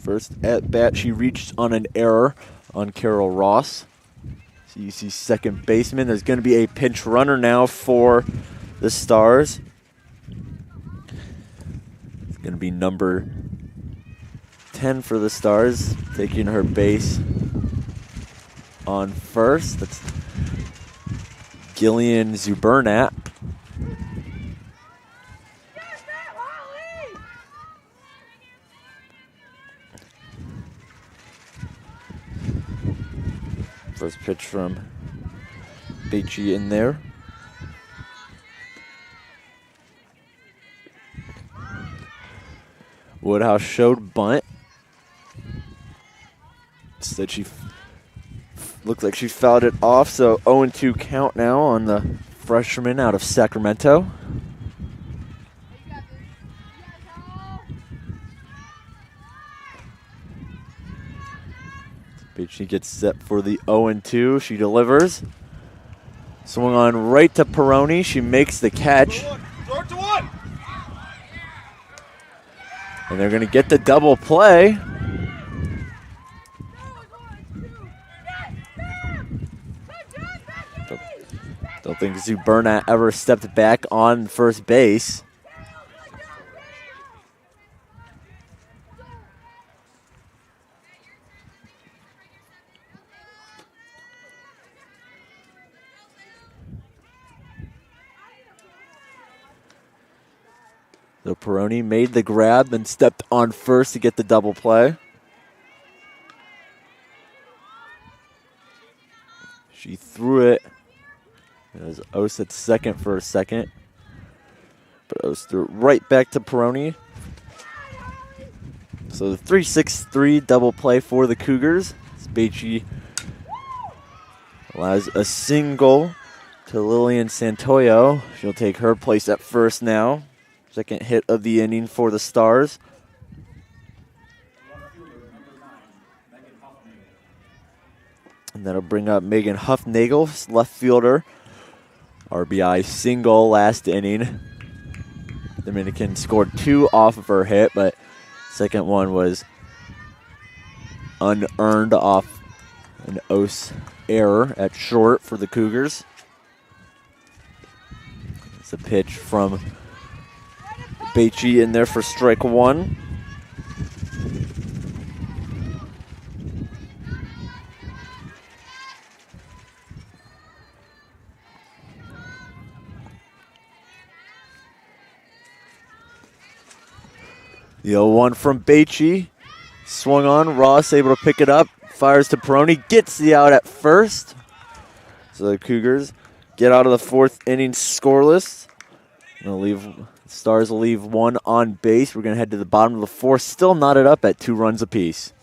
First at bat, she reached on an error on Carol Ross. So you see second baseman. There's going to be a pinch runner now for the Stars. It's going to be number 10 for the Stars, taking her base on first. That's Gillian Zubernat. First pitch from Beachy in there. Woodhouse showed bunt. Said she looked like she fouled it off, so 0-2 count now on the freshman out of Sacramento. She gets set for the 0-2. She delivers. Swung on right to Peroni. She makes the catch. Throw it to one. And they're going to get the double play. Don't think Sue Burnett ever stepped back on first base. So Peroni made the grab, then stepped on first to get the double play. She threw it. It was Ose at second for a second. But Ose threw it right back to Peroni. So the 3-6-3 double play for the Cougars. Spacey allows a single to Liliana Santoyo. She'll take her place at first now. Second hit of the inning for the Stars. And that'll bring up Megan Huffnagel, left fielder. RBI single last inning. Dominican scored 2 off of her hit, but second one was unearned off an Ose error at short for the Cougars. It's a pitch from Spacey in there for strike one. The 0-1 from Spacey. Swung on. Ross able to pick it up. Fires to Peroni. Gets the out at first. So the Cougars get out of the fourth inning scoreless. Stars will leave one on base. We're going to head to the bottom of the fourth. Still knotted up at 2 runs apiece.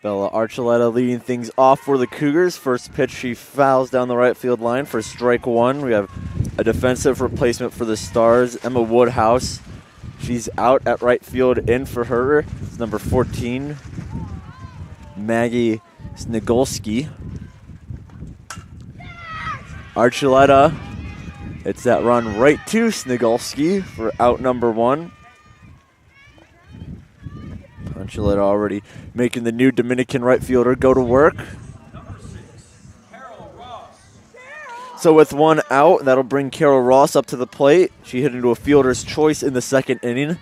Bella Archuleta leading things off for the Cougars. First pitch, she fouls down the right field line for strike one. We have a defensive replacement for the Stars, Emma Woodhouse. She's out at right field. In for her, it's number 14, Maggie Snigolski. Archuleta, it's that run right to Snigolski for out number 1. Archuleta already making the new Dominican right fielder go to work. So with one out, that'll bring Carol Ross up to the plate. She hit into a fielder's choice in the second inning.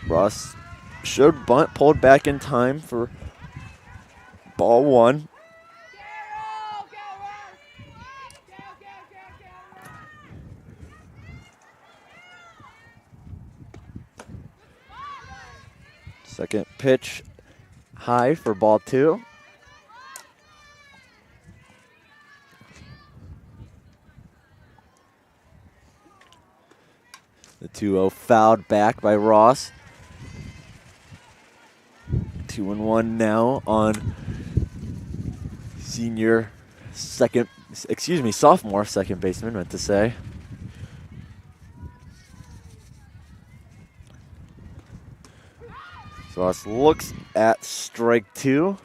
Ross showed bunt, pulled back in time for Ball one. Carol, go run. Go. Second pitch high for ball two. The 2-0 fouled back by Ross. 2-1 now on sophomore second baseman, meant to say. So Ross looks at strike two.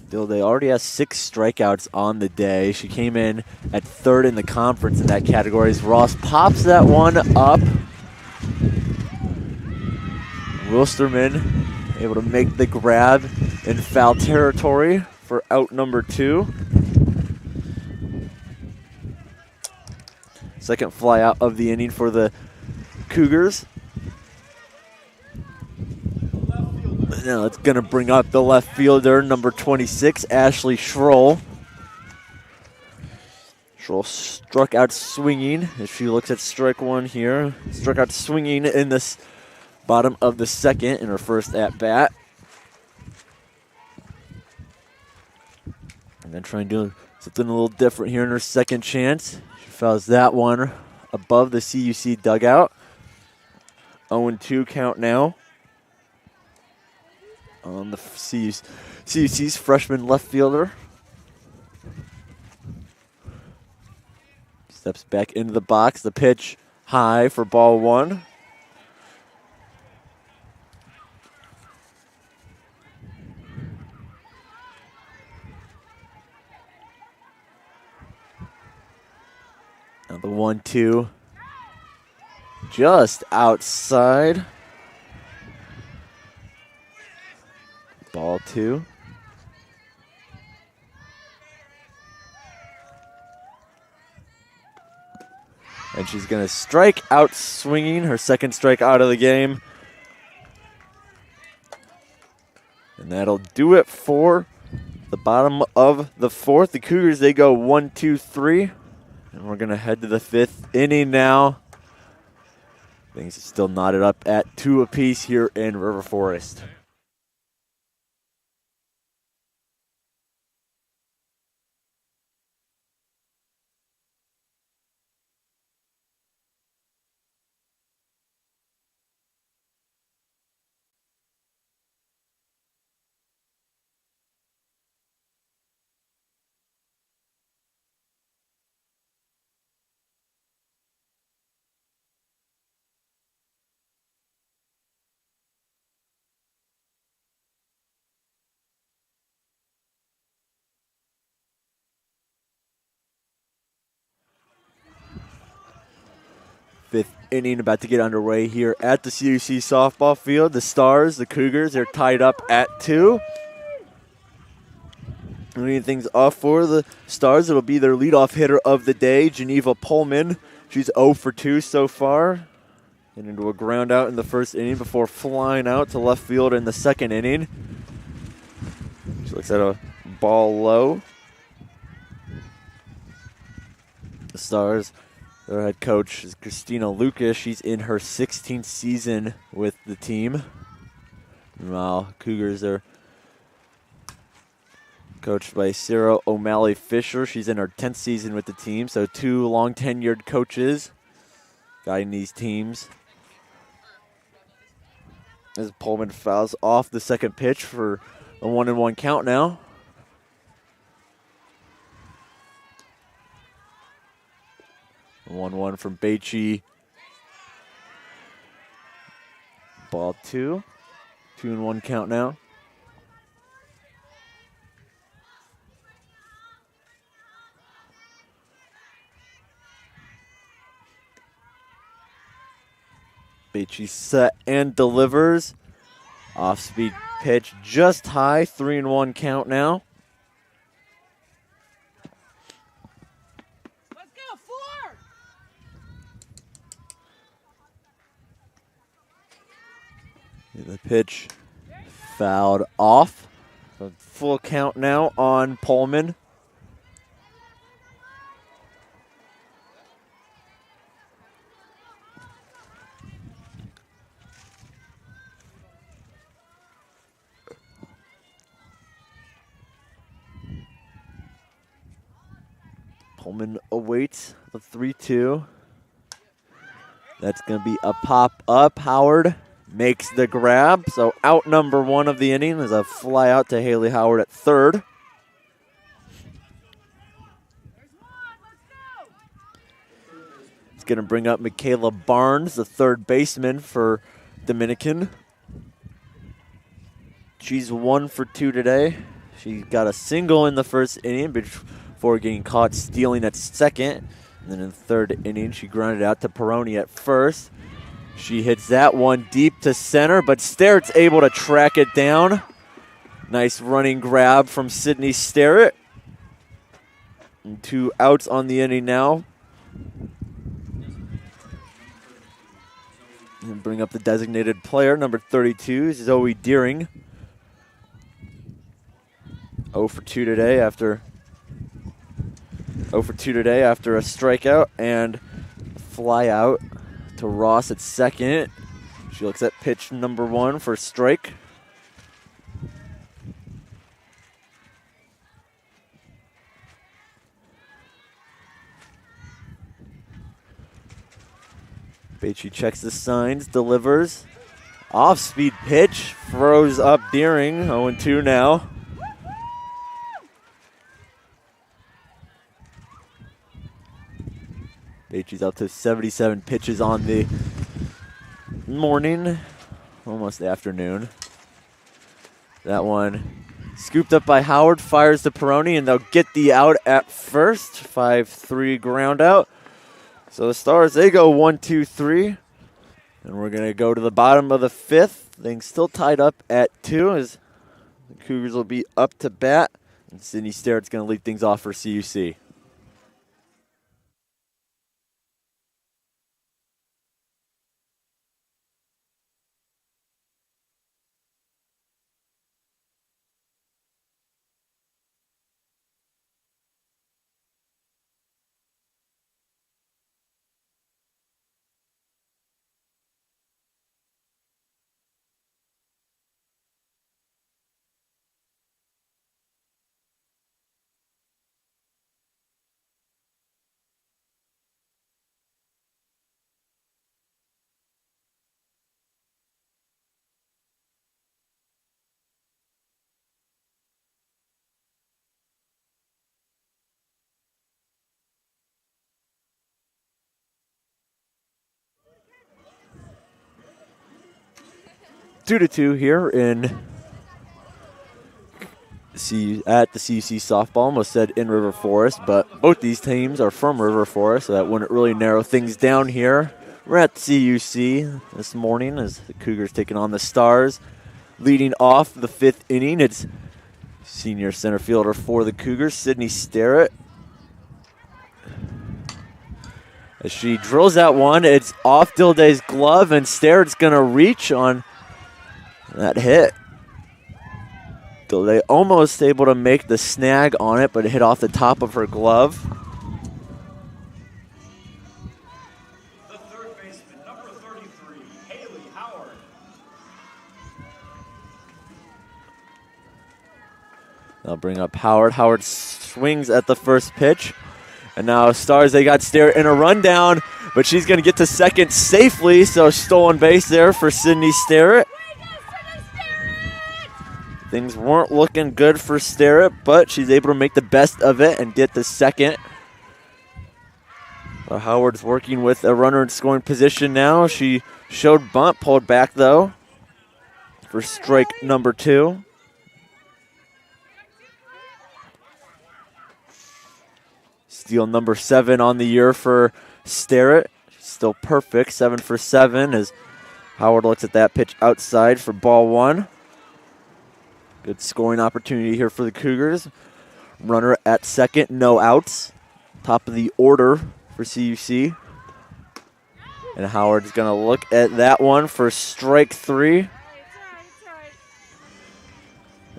They already has 6 strikeouts on the day. She came in at 3rd in the conference in that category as Ross pops that one up. Wilsterman able to make the grab in foul territory for out number 2. Second fly out of the inning for the Cougars. Now it's going to bring up the left fielder, number 26, Ashley Schroll. Schroll struck out swinging as she looks at strike one here. Struck out swinging in this bottom of the second in her first at-bat. And then trying to do something a little different here in her second chance. She fouls that one above the CUC dugout. 0-2 count now on the CUC's freshman left fielder. Steps back into the box. The pitch high for ball one. Now the 1-2 just outside. Ball two. And she's going to strike out swinging, her second strike out of the game. And that'll do it for the bottom of the fourth. The Cougars, they go 1-2-3. And we're going to head to the 5th inning now. Things are still knotted up at 2 apiece here in River Forest. Fifth inning about to get underway here at the CUC softball field. The Stars, the Cougars, they're tied up at 2. Leading things off for the Stars, it'll be their leadoff hitter of the day, Geneva Pullman. She's 0 for 2 so far. And into a ground out in the first inning before flying out to left field in the second inning. She looks at a ball low. The Stars, their head coach is Christina Lucas. She's in her 16th season with the team. Meanwhile, Cougars are coached by Sarah O'Malley Fisher. She's in her 10th season with the team, so 2 long-tenured coaches guiding these teams. As Pullman fouls off the second pitch for a 1-1 count now. A 1-1 from Beachy. Ball 2. 2-1 count now. Beachy set and delivers. Off-speed pitch just high. 3-1 count now. Let's go, 4. The pitch fouled off. A full count now on Pullman. Pullman awaits the 3-2. That's going to be a pop up. Howard makes the grab. So out number one of the inning is a fly out to Hayley Howard at third. It's going to bring up Michaela Barnes, the third baseman for Dominican. She's 1 for 2 today. She got a single in the first inning before getting caught stealing at second. And then in the third inning, she grounded out to Peroni at first. She hits that one deep to center, but Starrett's able to track it down. Nice running grab from Sydney Starrett. And 2 outs on the inning now. And bring up the designated player, number 32, Zoe Deering. 0 for 2 today after a strikeout and a fly out to Ross at second. She looks at pitch number 1 for strike. Bachi checks the signs, delivers. Off-speed pitch, throws up Deering, 0-2 now. Bachi's up to 77 pitches on the morning, almost afternoon. That one scooped up by Howard, fires to Peroni, and they'll get the out at first. 5-3 ground out. So the Stars, they go 1-2-3. And we're going to go to the bottom of the 5th. Things still tied up at 2 as the Cougars will be up to bat. And Sydney Starrett's going to lead things off for CUC. Two to 2 here at the CUC Softball. Almost said in River Forest, but both these teams are from River Forest, so that wouldn't really narrow things down here. We're at CUC this morning as the Cougars taking on the Stars. Leading off the 5th inning, it's senior center fielder for the Cougars, Sydney Starrett. As she drills that one, it's off Dilday's glove, and Starrett's going to reach on that hit. Dilday almost able to make the snag on it, but it hit off the top of her glove. The third baseman, number 33, Hayley Howard. They'll bring up Howard. Howard swings at the first pitch. And now Stars, they got Starrett in a rundown, but she's going to get to second safely, so stolen base there for Sydney Starrett. Things weren't looking good for Starrett, but she's able to make the best of it and get the second. Howard's working with a runner in scoring position now. She showed bunt, pulled back though for strike number 2. Steal number 7 on the year for Starrett. Still perfect, 7 for 7 as Howard looks at that pitch outside for ball 1. Good scoring opportunity here for the Cougars. Runner at second, no outs. Top of the order for CUC. And Howard's going to look at that one for strike 3.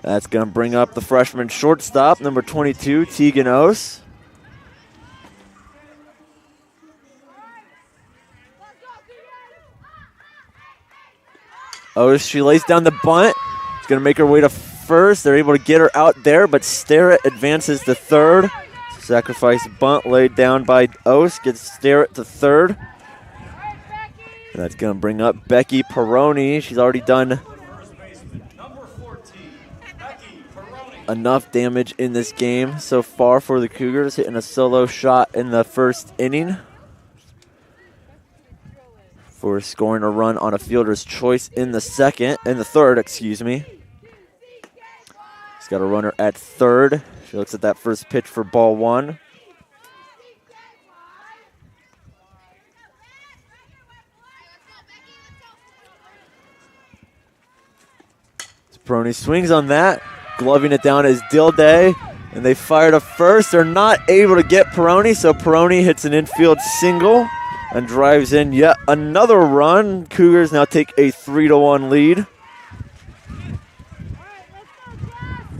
That's going to bring up the freshman shortstop, number 22, Tegan Ose. Ose, she lays down the bunt. She's going to make her way to first. They're able to get her out there, but Starrett advances to third. Sacrifice bunt laid down by Ose, gets Starrett to third. And that's going to bring up Becky Peroni. She's already done enough damage in this game so far for the Cougars, hitting a solo shot in the first inning for scoring a run on a fielder's choice in the third, excuse me. She's got a runner at third. She looks at that first pitch for ball one. Peroni swings on that. Gloving it down is Dilday, and they fire to first. They're not able to get Peroni, so Peroni hits an infield single and drives in yet another run. Cougars now take a 3-1 lead.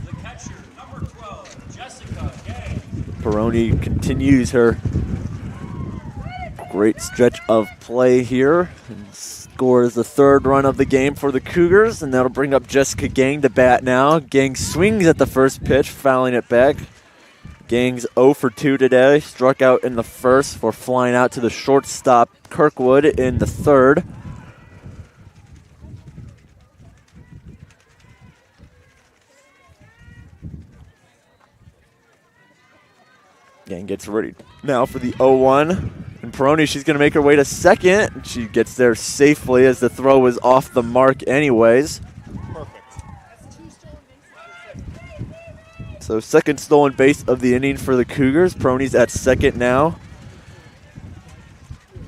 The catcher, number 12, Jessica Gay. Peroni continues her great stretch of play here and scores the third run of the game for the Cougars, and that'll bring up Jessica Gang to bat now. Gang swings at the first pitch, fouling it back. Gang's 0 for 2 today. Struck out in the first for flying out to the shortstop, Kirkwood, in the third. Gang gets ready now for the 0-1. And Peroni, she's going to make her way to second. She gets there safely as the throw was off the mark anyways. Perfect. So second stolen base of the inning for the Cougars. Peroni's at second now.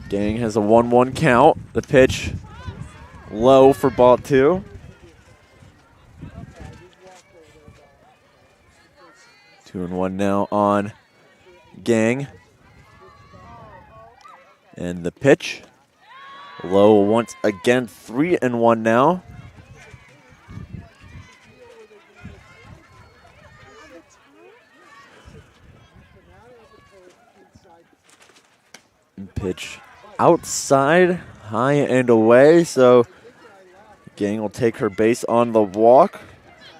Gang has a 1-1 count. The pitch low for ball two. Two and one now on Gang. And the pitch low once again, 3-1 now. And pitch outside, high and away. So Gang will take her base on the walk.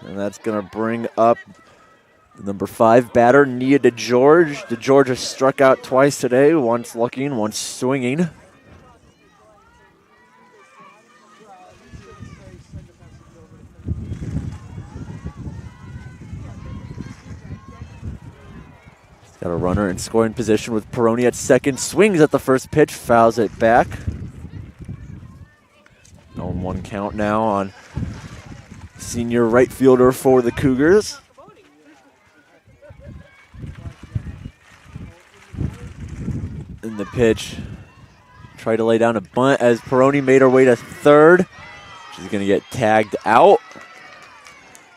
And that's going to bring up the number 5 batter, Nia DeGeorge. DeGeorge has struck out twice today, once looking, once swinging. She's got a runner in scoring position with Peroni at second. Swings at the first pitch, fouls it back. 0-1 count now on senior right fielder for the Cougars. In the pitch, try to lay down a bunt as Peroni made her way to third. She's going to get tagged out.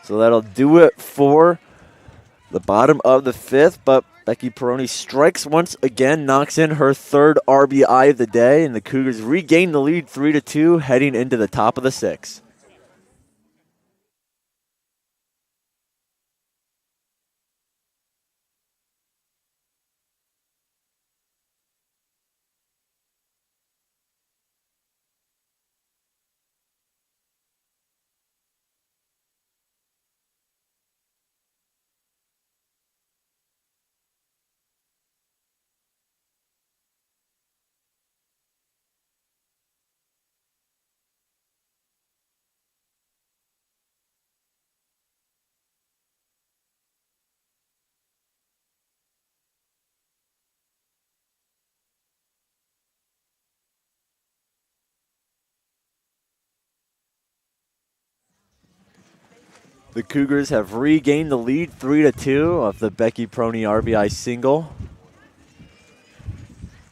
So that'll do it for the bottom of the fifth. But Becky Peroni strikes once again, knocks in her third RBI of the day, and the Cougars regain the lead 3-2 heading into the top of the sixth. The Cougars have regained the lead 3-2 off the Becky Peroni RBI single.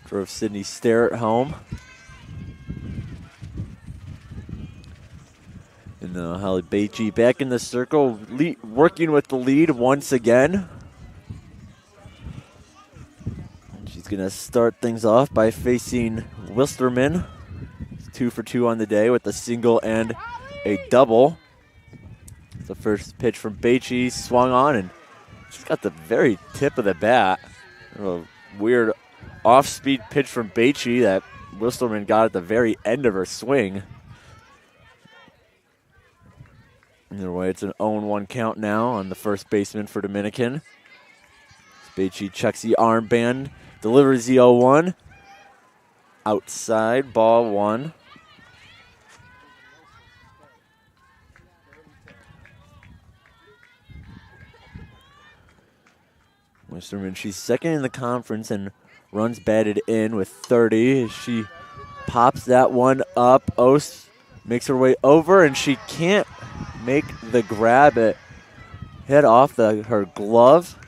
Drove Sydney Starrett home. And Holly Beachy back in the circle, working with the lead once again. She's going to start things off by facing Wilsterman. 2 for 2 on the day with a single and a double. The first pitch from Beachy swung on, and she's got the very tip of the bat. A weird off-speed pitch from Beachy that Wilsterman got at the very end of her swing. Either way, it's an 0-1 count now on the first baseman for Dominican. Beachy checks the armband, delivers the 0-1. Outside, ball 1. Wilsterman, she's second in the conference and runs batted in with 30. She pops that one up. Ost makes her way over, and she can't make the grab. It hit off her glove.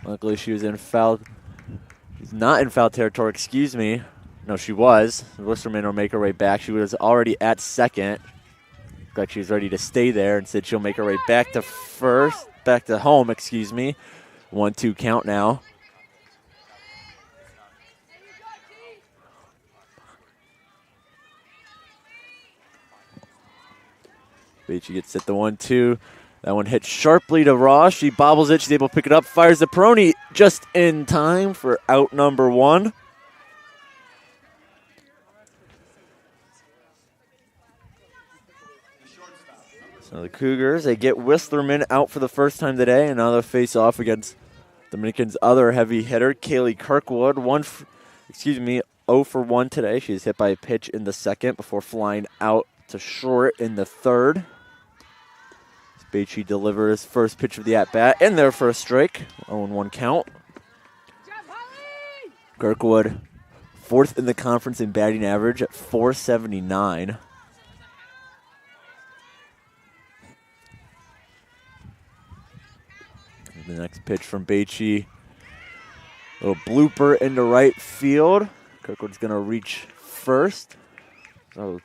Luckily, she was in foul. She's not in foul territory, excuse me. No, she was. Wilsterman will make her way back. She was already at second. Looked like she was ready to stay there, and said she'll make her way back to home, excuse me. 1-2 count now. Beachy gets hit the 1-2. That one hit sharply to Ross. She bobbles it. She's able to pick it up. Fires the Peroni just in time for out number 1. So the Cougars, they get Whistlerman out for the first time today, and now they'll face off against Dominican's other heavy hitter, Kaylee Kirkwood. 0 for 1 today. She was hit by a pitch in the second before flying out to short in the third. Beachy delivers first pitch of the at-bat in there for a strike. 0-1 count. Kirkwood, 4th in the conference in batting average at .479. The next pitch from Beachy. Little blooper into right field. Kirkwood's going to reach first. So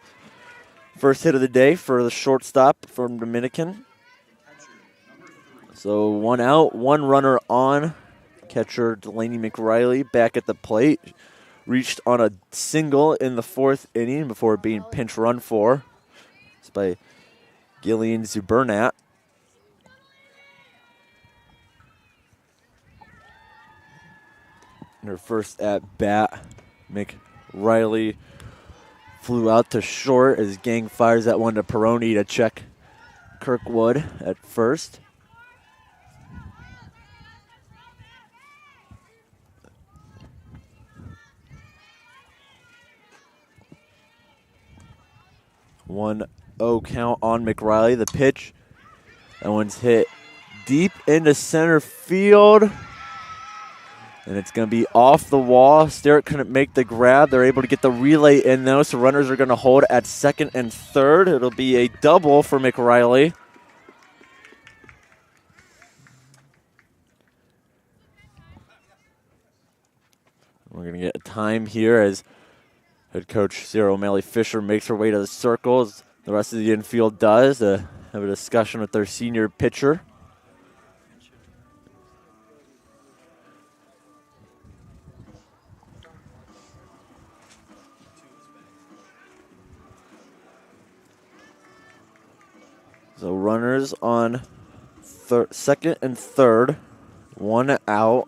first hit of the day for the shortstop from Dominican. So 1 out, 1 runner on. Catcher Delaney McRiley back at the plate. Reached on a single in the 4th inning before being pinch run for. It's by Gillian Zubernat. Her first at bat, McRiley flew out to short as Gang fires that one to Peroni to check Kirkwood at first. One 0 count on McRiley. The pitch, that one's hit deep into center field. And it's going to be off the wall. Starrett couldn't make the grab. They're able to get the relay in, though, so runners are going to hold at second and third. It'll be a double for McRiley. We're going to get a time here as head coach Sarah O'Malley-Fisher makes her way to the circle, as the rest of the infield does, to have a discussion with their senior pitcher. So runners on second and third, 1 out.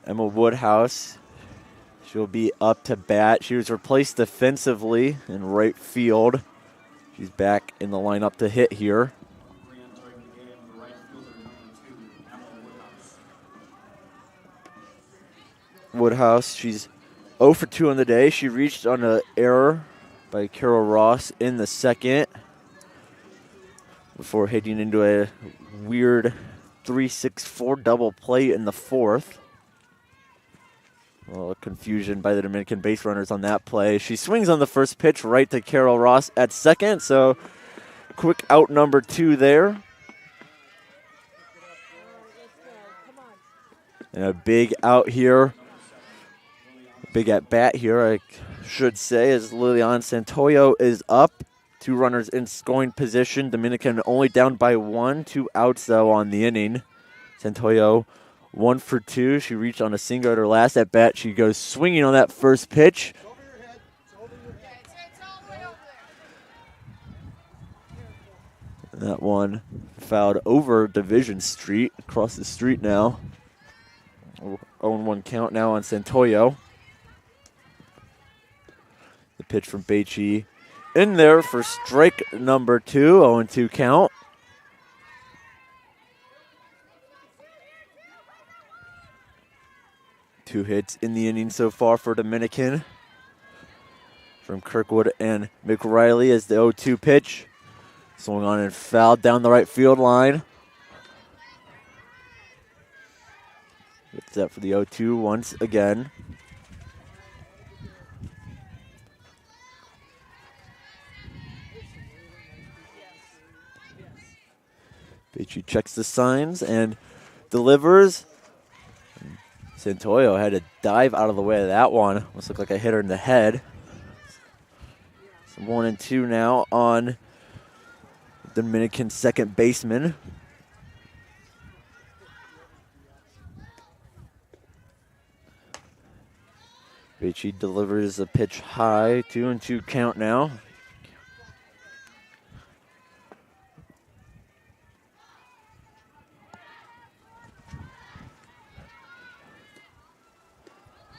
Emma Woodhouse, she'll be up to bat. She was replaced defensively in right field. She's back in the lineup to hit here. Woodhouse, she's 0 for 2 on the day. She reached on an error by Carol Ross in the second before hitting into a weird 3-6-4 double play in the 4th. A little confusion by the Dominican base runners on that play. She swings on the first pitch right to Carol Ross at second, so quick out number 2 there. And a big out here. Big at bat here, I should say, as Liliana Santoyo is up. 2 runners in scoring position. Dominican only down by 1. 2 outs, though, on the inning. Santoyo 1 for 2. She reached on a single at her last at bat. She goes swinging on that first pitch. That one fouled over Division Street, across the street now. 0-1 count now on Santoyo. The pitch from Beachy in there for strike number 2, 0-2 count. Two hits in the inning so far for Dominican from Kirkwood and McRiley as the 0-2 pitch. Swung on and fouled down the right field line. Gets set for the 0-2 once again. Beachy checks the signs and delivers. Santoyo had to dive out of the way of that one. Almost looked like a hitter in the head. So 1-2 now on Dominican second baseman. Beachy delivers a pitch high, 2-2 count now.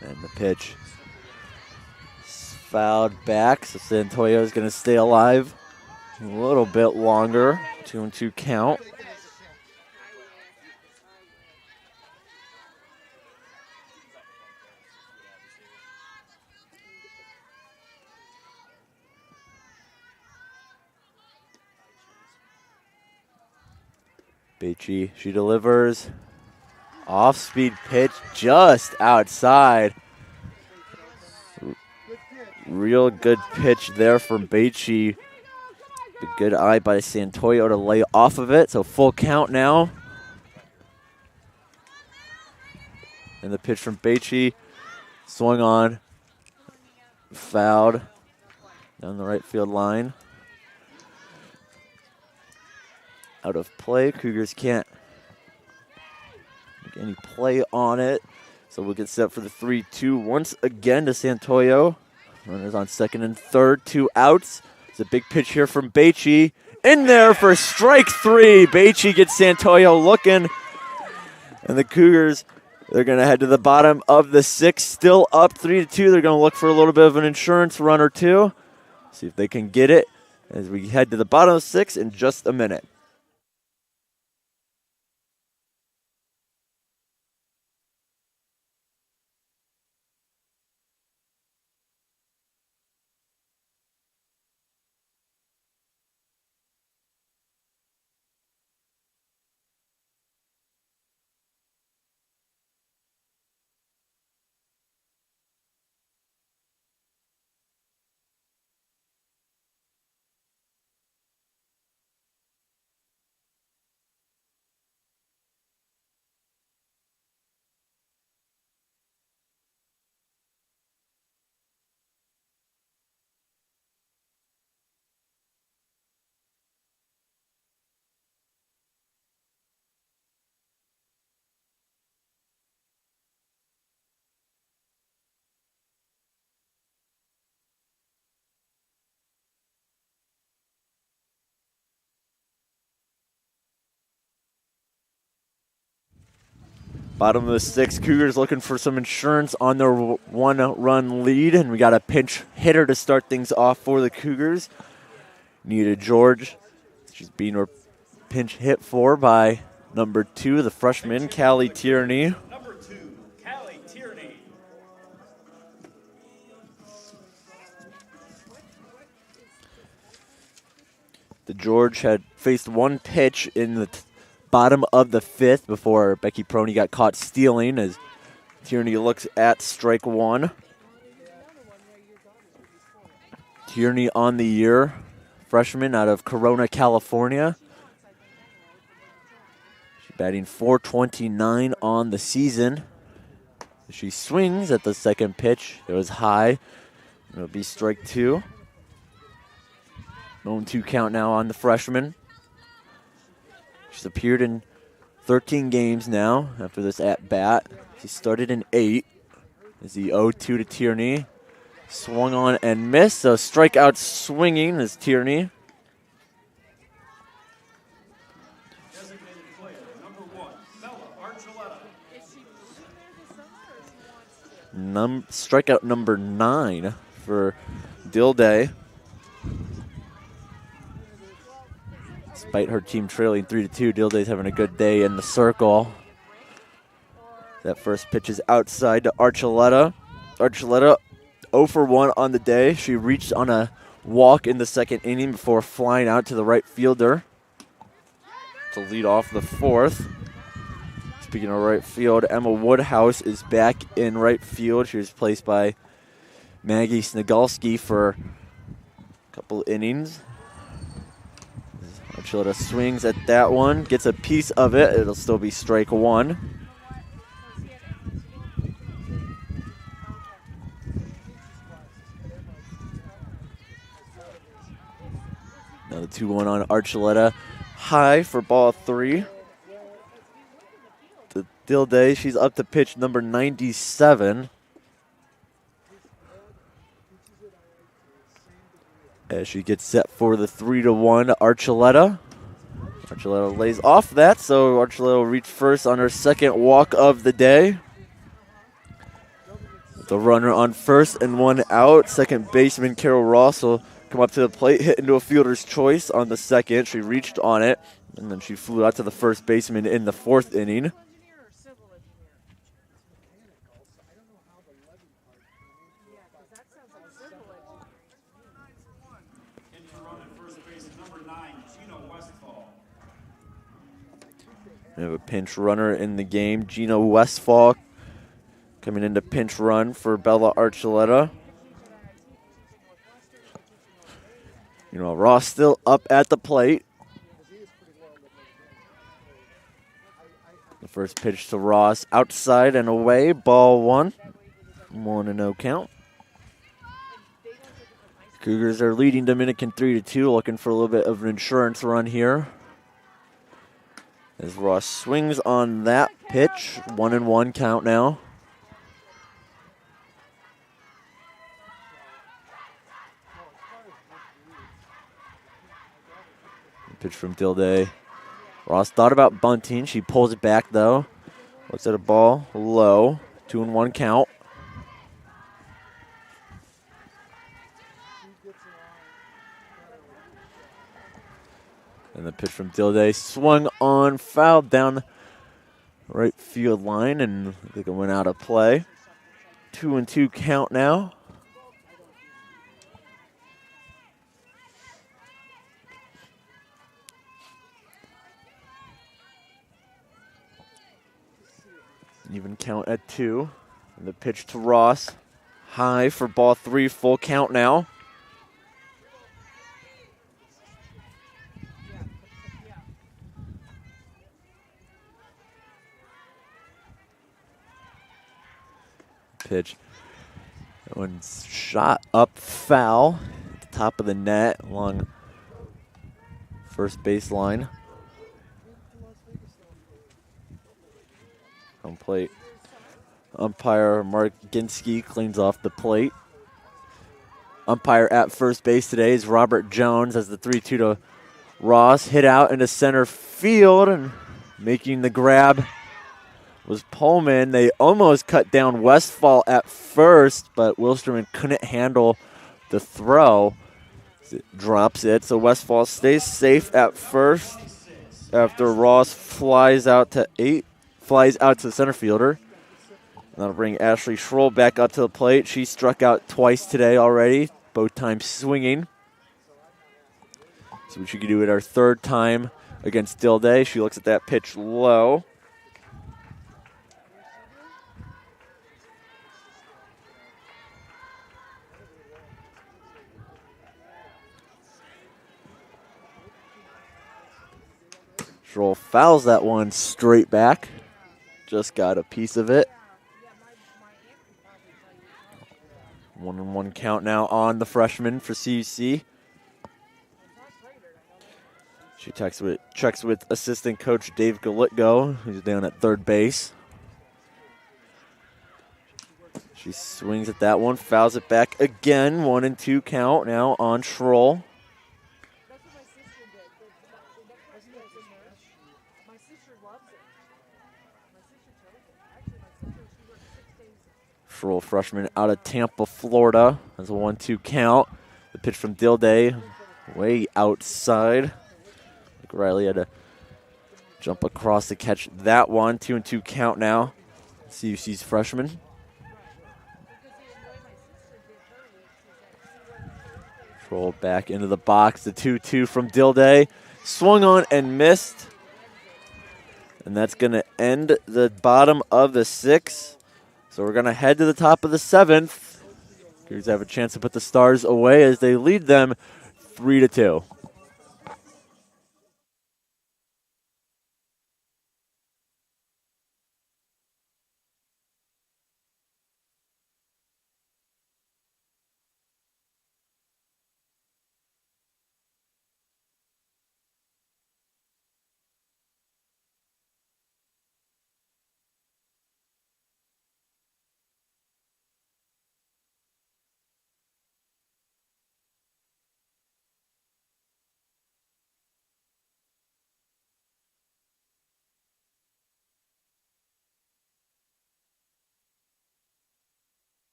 And the pitch is fouled back, so Santoyo is going to stay alive a little bit longer. 2-2 count. Beachy, she delivers. Off-speed pitch just outside. Real good pitch there from Beachy. A good eye by Santoyo to lay off of it. So full count now. And the pitch from Beachy swung on. Fouled down the right field line. Out of play. Cougars can't make any play on it. So we'll get set for the 3-2 once again to Santoyo. Runners on second and third, 2 outs. It's a big pitch here from Beachy. In there for strike 3. Beachy gets Santoyo looking. And the Cougars, they're going to head to the bottom of the 6th. Still up 3-2. They're going to look for a little bit of an insurance run or two. See if they can get it as we head to the bottom of 6 in just a minute. Bottom of the 6th, Cougars looking for some insurance on their 1-run lead, and we got a pinch hitter to start things off for the Cougars. Nita George, she's being pinch hit for by number 2, the freshman, Callie Tierney. Number 2, Callie Tierney. The George had faced one pitch in the bottom of the 5th before Becky Proney got caught stealing as Tierney looks at strike 1. Tierney on the year, freshman out of Corona, California. She's batting .429 on the season. She swings at the second pitch. It was high. It'll be strike 2. 0-2 count now on the freshman. She's appeared in 13 games now after this at-bat. She started in 8. Is the 0-2 to Tierney. Swung on and missed. So strikeout swinging is Tierney. strikeout number 9 for Dilday. Despite her team trailing 3-2, Dilday's having a good day in the circle. That first pitch is outside to Archuleta. Archuleta 0 for 1 on the day. She reached on a walk in the second inning before flying out to the right fielder to lead off the 4th. Speaking of right field, Emma Woodhouse is back in right field. She was placed by Maggie Snigalski for a couple innings. Archuleta swings at that one, gets a piece of it. It'll still be strike 1. Now the 2-1 on Archuleta. High for ball 3. To Dilday, she's up to pitch number 97. As she gets set for the 3-1 Archuleta. Archuleta lays off that, so Archuleta will reach first on her second walk of the day. The runner on first and 1 out. Second baseman Carol Ross will come up to the plate, hit into a fielder's choice on the second. She reached on it, and then she flew out to the first baseman in the 4th inning. We have a pinch runner in the game, Gina Westfall, coming into pinch run for Bella Archuleta. You know, Ross still up at the plate. The first pitch to Ross, outside and away, ball 1. 1-0 count. Cougars are leading Dominican 3-2, looking for a little bit of an insurance run here. As Ross swings on that pitch, 1-1 count now. Pitch from Dilday. Ross thought about bunting. She pulls it back though. Looks at a ball low. 2-1 count. And the pitch from Dilday swung on, fouled down the right field line, and I think it went out of play. 2-2 count now. Even count at 2. And the pitch to Ross. High for ball 3, full count now. Pitch. That one's shot up foul at the top of the net along first baseline. Home plate. Umpire Mark Ginsky cleans off the plate. Umpire at first base today is Robert Jones as the 3-2 to Ross. Hit out into center field, and making the grab was Pullman. They almost cut down Westfall at first, but Wilsterman couldn't handle the throw. It drops it, so Westfall stays safe at first after Ross flies out to the center fielder. That'll bring Ashley Schroll back up to the plate. She struck out twice today already, both times swinging. So she could do it her 3rd time against Dilday. She looks at that pitch low. Schroll fouls that one straight back. Just got a piece of it. 1-1 count now on the freshman for CUC. She checks with assistant coach Dave Galitko, who's down at 3rd base. She swings at that one, fouls it back again. 1-2 count now on Schroll. natural freshman out of Tampa, Florida. That's a 1-2 count. The pitch from Dilday, way outside. Riley had to jump across to catch that one. 2-2 count now. CUC's freshman. Troll back into the box. The 2-2 from Dilday. Swung on and missed. And that's going to end the bottom of the 6th. So we're going to head to the top of the 7th. Cougars have a chance to put the Stars away as they lead them 3-2.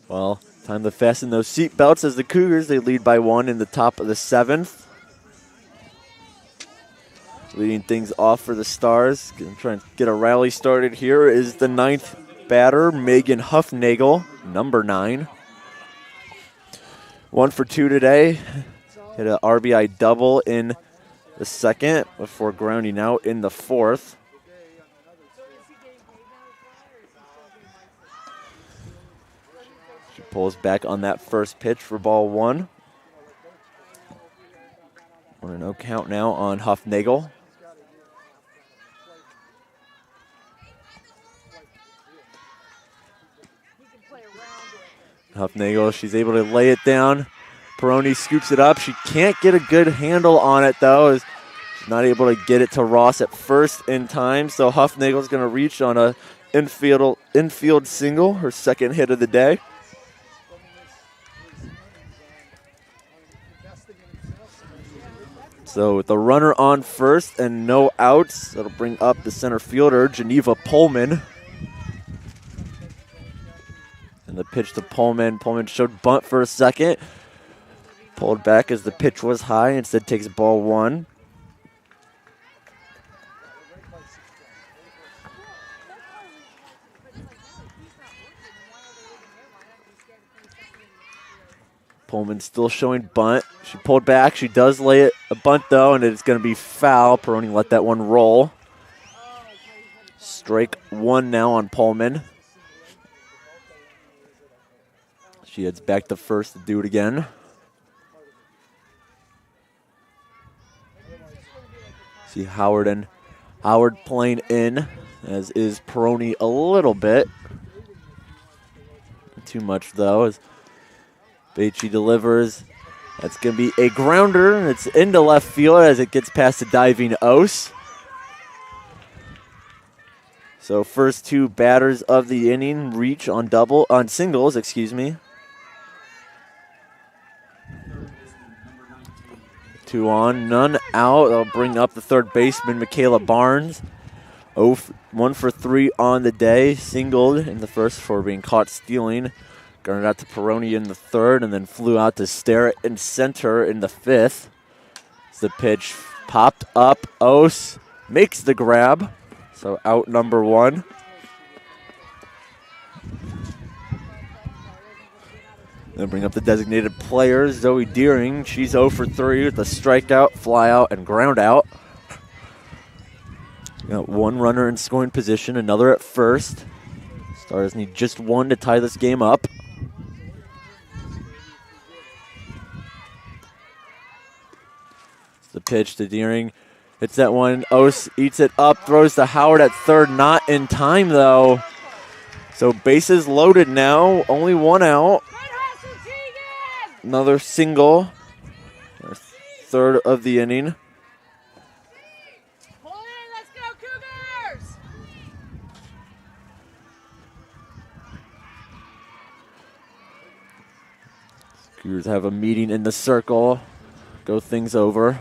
Well, time to fasten those seat belts as the Cougars, they lead by 1 in the top of the 7th. Leading things off for the Stars. Gonna try and get a rally started here is the 9th batter, Megan Huffnagel, number 9. 1 for 2 today. Hit an RBI double in the 2nd before grounding out in the 4th. She pulls back on that first pitch for ball 1. 1-0 count now on Huffnagel. Huffnagel, she's able to lay it down. Peroni scoops it up. She can't get a good handle on it, though. She's not able to get it to Ross at first in time, so Huffnagel's going to reach on a infield single, her second hit of the day. So with the runner on first and no outs, that'll bring up the center fielder, Geneva Pullman. And the pitch to Pullman. Pullman showed bunt for a second. Pulled back as the pitch was high. Instead takes ball 1. Pullman still showing bunt. She pulled back. She does lay it a bunt, though, and it's going to be foul. Peroni let that one roll. Strike 1 now on Pullman. She heads back to first to do it again. See Howard playing in, as is Peroni a little bit. Not too much, though, as Bachi delivers. That's going to be a grounder. It's into left field as it gets past the diving Ose. So first 2 batters of the inning reach on singles, excuse me. 2 on, none out. That'll bring up the third baseman, Michaela Barnes. 1 for 3 on the day. Singled in the first for being caught stealing. Garnered out to Peroni in the 3rd, and then flew out to Starrett in center in the 5th. As the pitch popped up. Ose makes the grab. So out number 1. Then bring up the designated player, Zoe Deering. She's 0 for 3 with a strikeout, flyout, and ground out. Got 1 runner in scoring position, another at first. Stars need just 1 to tie this game up. It's the pitch to Deering. Hits that one. Ose eats it up, throws to Howard at 3rd. Not in time, though. So bases loaded now, only 1 out. Another single, 3rd of the inning. Pull in, let's go Cougars! Cougars have a meeting in the circle, go things over.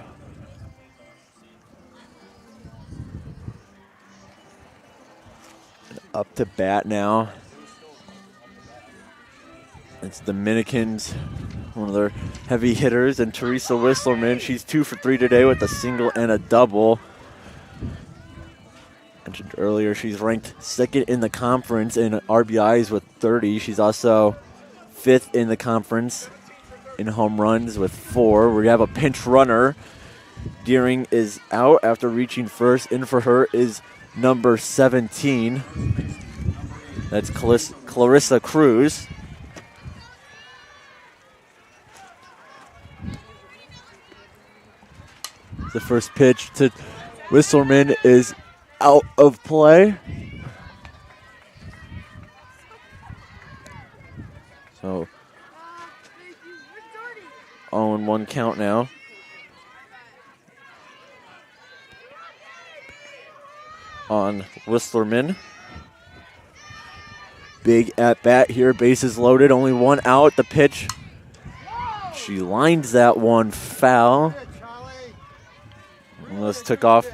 Up to bat now. It's Dominicans, one of their heavy hitters, and Teresa Wilsterman. She's 2 for 3 today with a single and a double. Mentioned earlier, she's ranked 2nd in the conference in RBIs with 30. She's also 5th in the conference in home runs with 4. We have a pinch runner. Deering is out after reaching first. In for her is number 17. That's Clarissa Cruz. The first pitch to Wilsterman is out of play. So 0-1 count now. On Wilsterman. Big at bat here, bases loaded, only 1 out. The pitch, she lines that one foul. Almost took off,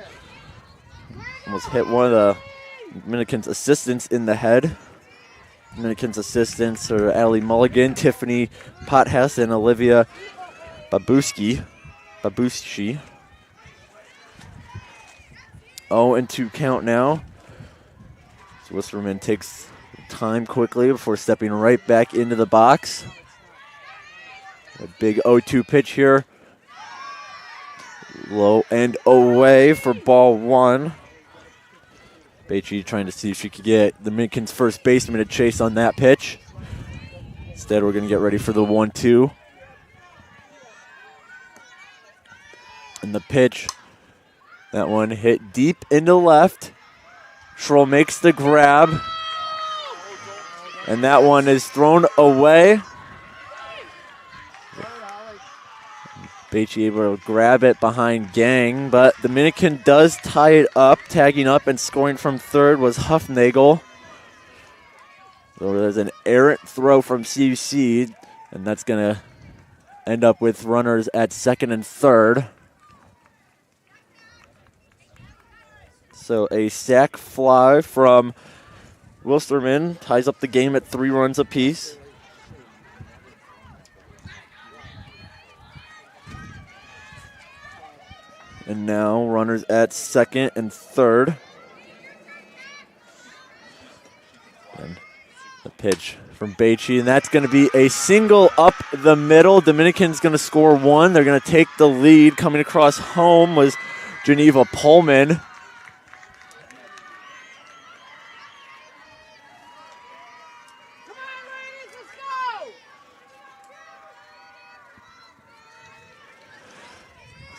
almost hit one of the Dominicans' assistants in the head. Dominicans' assistants are Allie Mulligan, Tiffany Pothouse, and Olivia Babuski. 0-2 count now. So Wilsterman takes time quickly before stepping right back into the box. A big 0-2 pitch here. Low and away for ball 1. Beachy trying to see if she could get the Dominicans' first baseman to chase on that pitch. Instead, we're going to get ready for the 1-2. And the pitch, that one hit deep into left. Schroll makes the grab. And that one is thrown away. Beachy able to grab it behind Gang, but Dominican does tie it up. Tagging up and scoring from third was Huffnagel. So there's an errant throw from CUC, and that's going to end up with runners at second and third. So a sac fly from Wilsterman ties up the game at 3 runs apiece. And now runners at second and third. And the pitch from Beachy, and that's going to be a single up the middle. Dominican's going to score 1. They're going to take the lead. Coming across home was Geneva Pullman.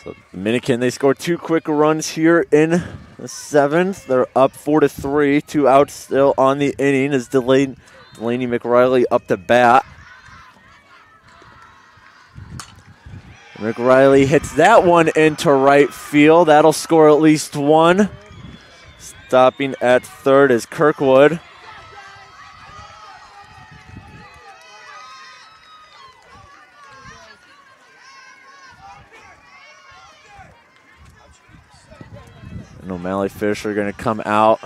So Dominican, they scored 2 quick runs here in the 7th. They're up 4-3. 2 outs still on the inning as Delaney McRiley up to bat. McRiley hits that one into right field. That'll score at least 1. Stopping at third is Kirkwood. And O'Malley Fish are going to come out.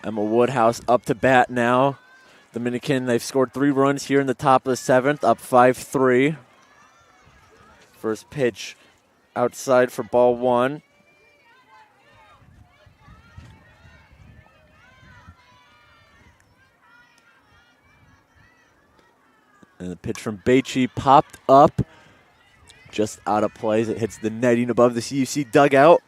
Emma Woodhouse up to bat now. Dominican, they've scored 3 runs here in the top of the 7th, up 5-3. First pitch outside for ball 1. And the pitch from Beachy popped up just out of play as it hits the netting above the CUC dugout.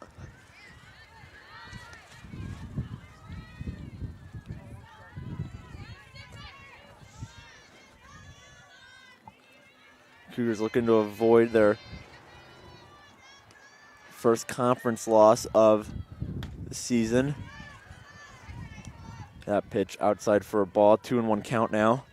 Cougars looking to avoid their first conference loss of the season. That pitch outside for a ball, 2-1 count now.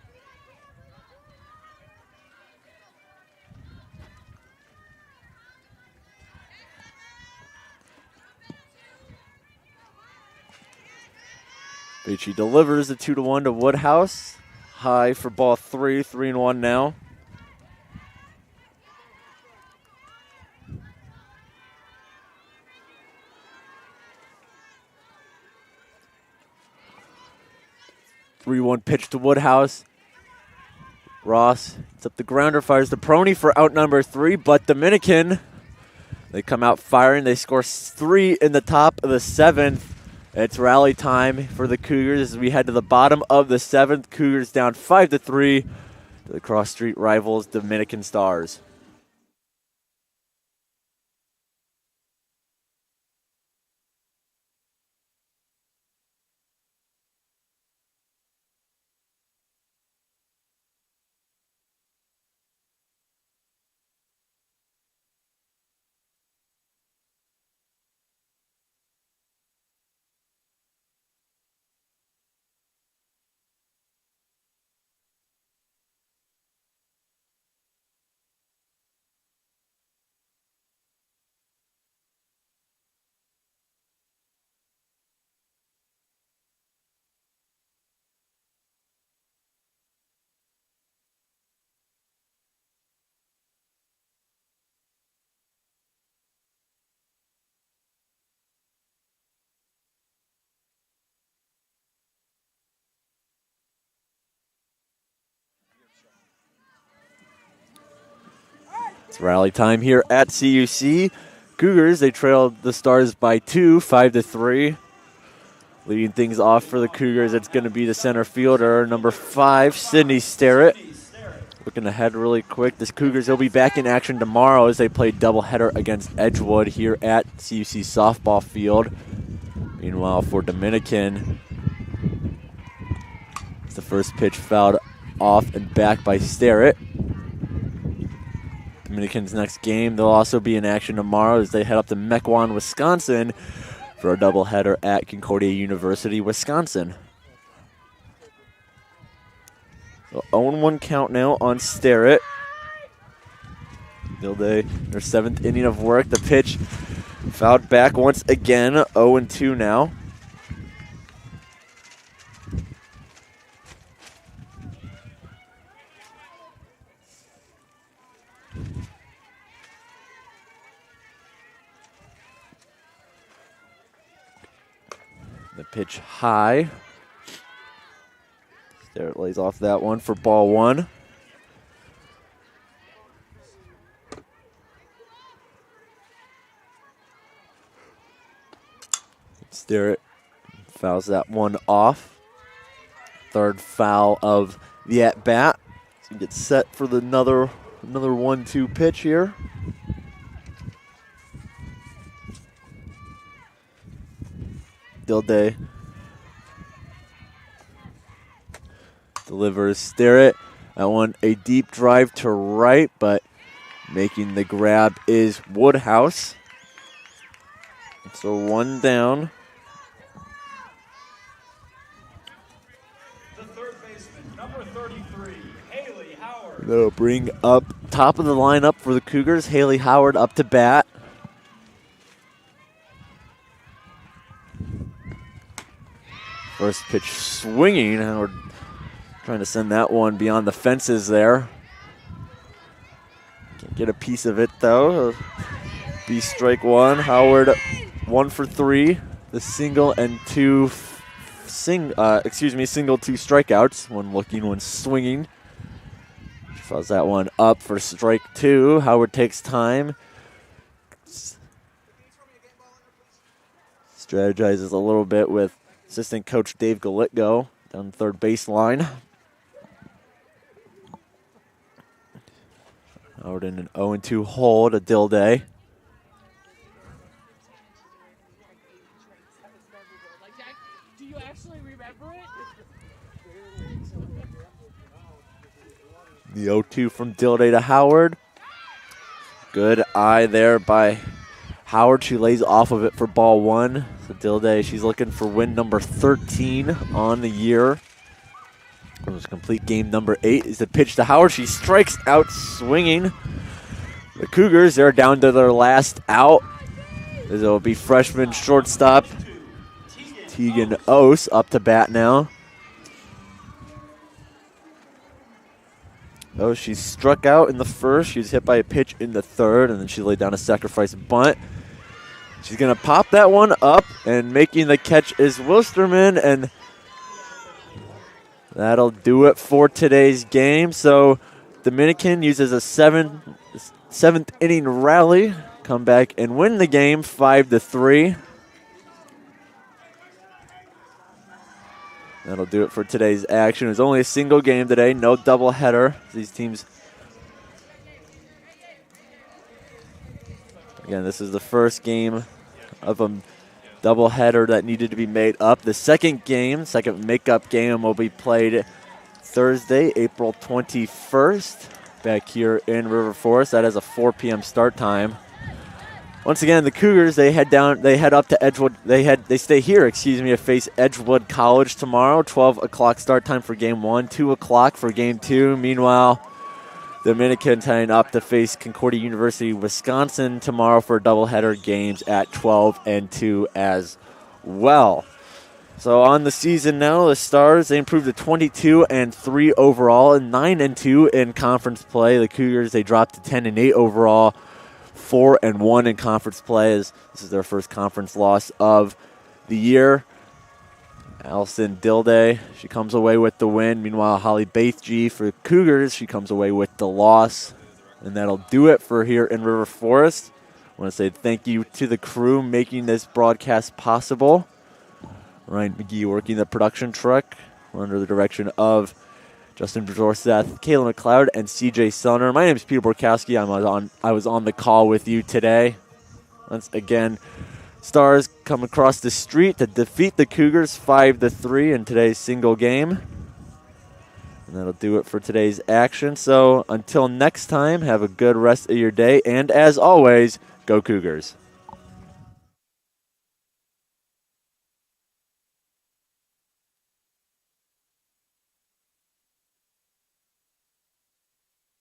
Beachy delivers the 2-1 to Woodhouse. High for ball 3, 3-1 now. Three-one pitch to Woodhouse. Ross, it's up the grounder, fires the Prony for out number 3, but Dominican, they come out firing. They score 3 in the top of the 7th. It's rally time for the Cougars as we head to the bottom of the 7th. Cougars down 5-3 to the cross-street rivals Dominican Stars. It's rally time here at CUC. Cougars, they trailed the Stars by 2, 5-3. Leading things off for the Cougars, it's going to be the center fielder, number 5, Sydney Starrett. Looking ahead really quick, this Cougars will be back in action tomorrow as they play doubleheader against Edgewood here at CUC Softball Field. Meanwhile, for Dominican, it's the first pitch fouled off and back by Starrett. Dominican's next game, they'll also be in action tomorrow as they head up to Mequon, Wisconsin for a doubleheader at Concordia University, Wisconsin. So 0-1 count now on Starrett. Their 7th inning of work. The pitch fouled back once again, 0-2 now. The pitch high. Starrett lays off that one for ball 1. Starrett fouls that one off. Third foul of the at-bat. So he gets set for another 1-2 pitch here. Dilday delivers Starrett. That one a deep drive to right, but making the grab is Woodhouse. So 1 down. The third baseman, number 33, Hayley Howard. They'll bring up top of the lineup for the Cougars. Hayley Howard up to bat. First pitch swinging. Howard trying to send that one beyond the fences there. Can't get a piece of it though. Be strike 1. Howard 1 for 3. The single and single 2 strikeouts. One looking, one swinging. Fouls that one up for strike 2. Howard takes time. Strategizes a little bit with assistant coach Dave Galitgo down the third baseline. Howard in an 0-2 hole to Dilday. Do you actually remember it? The 0-2 from Dilday to Howard. Good eye there by Howard. She lays off of it for ball one. So Dilday, she's looking for win number 13 on the year. It was complete game number 8 is the pitch to Howard. She strikes out swinging. The Cougars, they're down to their last out. This will be freshman shortstop Tegan Ose up to bat now. Oh, she struck out in the first. She was hit by a pitch in the third, and then she laid down a sacrifice bunt. She's going to pop that one up, and making the catch is Wilsterman, and that'll do it for today's game. So Dominican uses a seventh inning rally, come back and win the game 5-3. That'll do it for today's action. It was only a single game today, no doubleheader. These teams, again, this is the first game of a doubleheader that needed to be made up. The second makeup game will be played Thursday, April 21st, back here in River Forest. That is a 4 p.m. start time. Once again, the Cougars, they head up to Edgewood. They stay here, to face Edgewood College tomorrow. 12 o'clock start time for game 1, 2 o'clock for game 2. Meanwhile, Dominican tying up to face Concordia University, Wisconsin tomorrow for doubleheader games at 12 and 2 as well. So on the season now, the Stars, they improved to 22-3 overall and 9-2 in conference play. The Cougars, they dropped to 10-8 overall. 4-1 in conference play, as this is their first conference loss of the year. Allison Dilday, she comes away with the win. Meanwhile, Holly Baithji for the Cougars, she comes away with the loss. And that'll do it for here in River Forest. I want to say thank you to the crew making this broadcast possible. Ryan McGee working the production truck. We're under the direction of Justin Bjorseth, Kayla McLeod, and CJ Sunner. My name is Peter Borkowski. I was on the call with you today. Once again, Stars come across the street to defeat the Cougars 5-3 in today's single game. And that'll do it for today's action. So until next time, have a good rest of your day. And as always, go Cougars.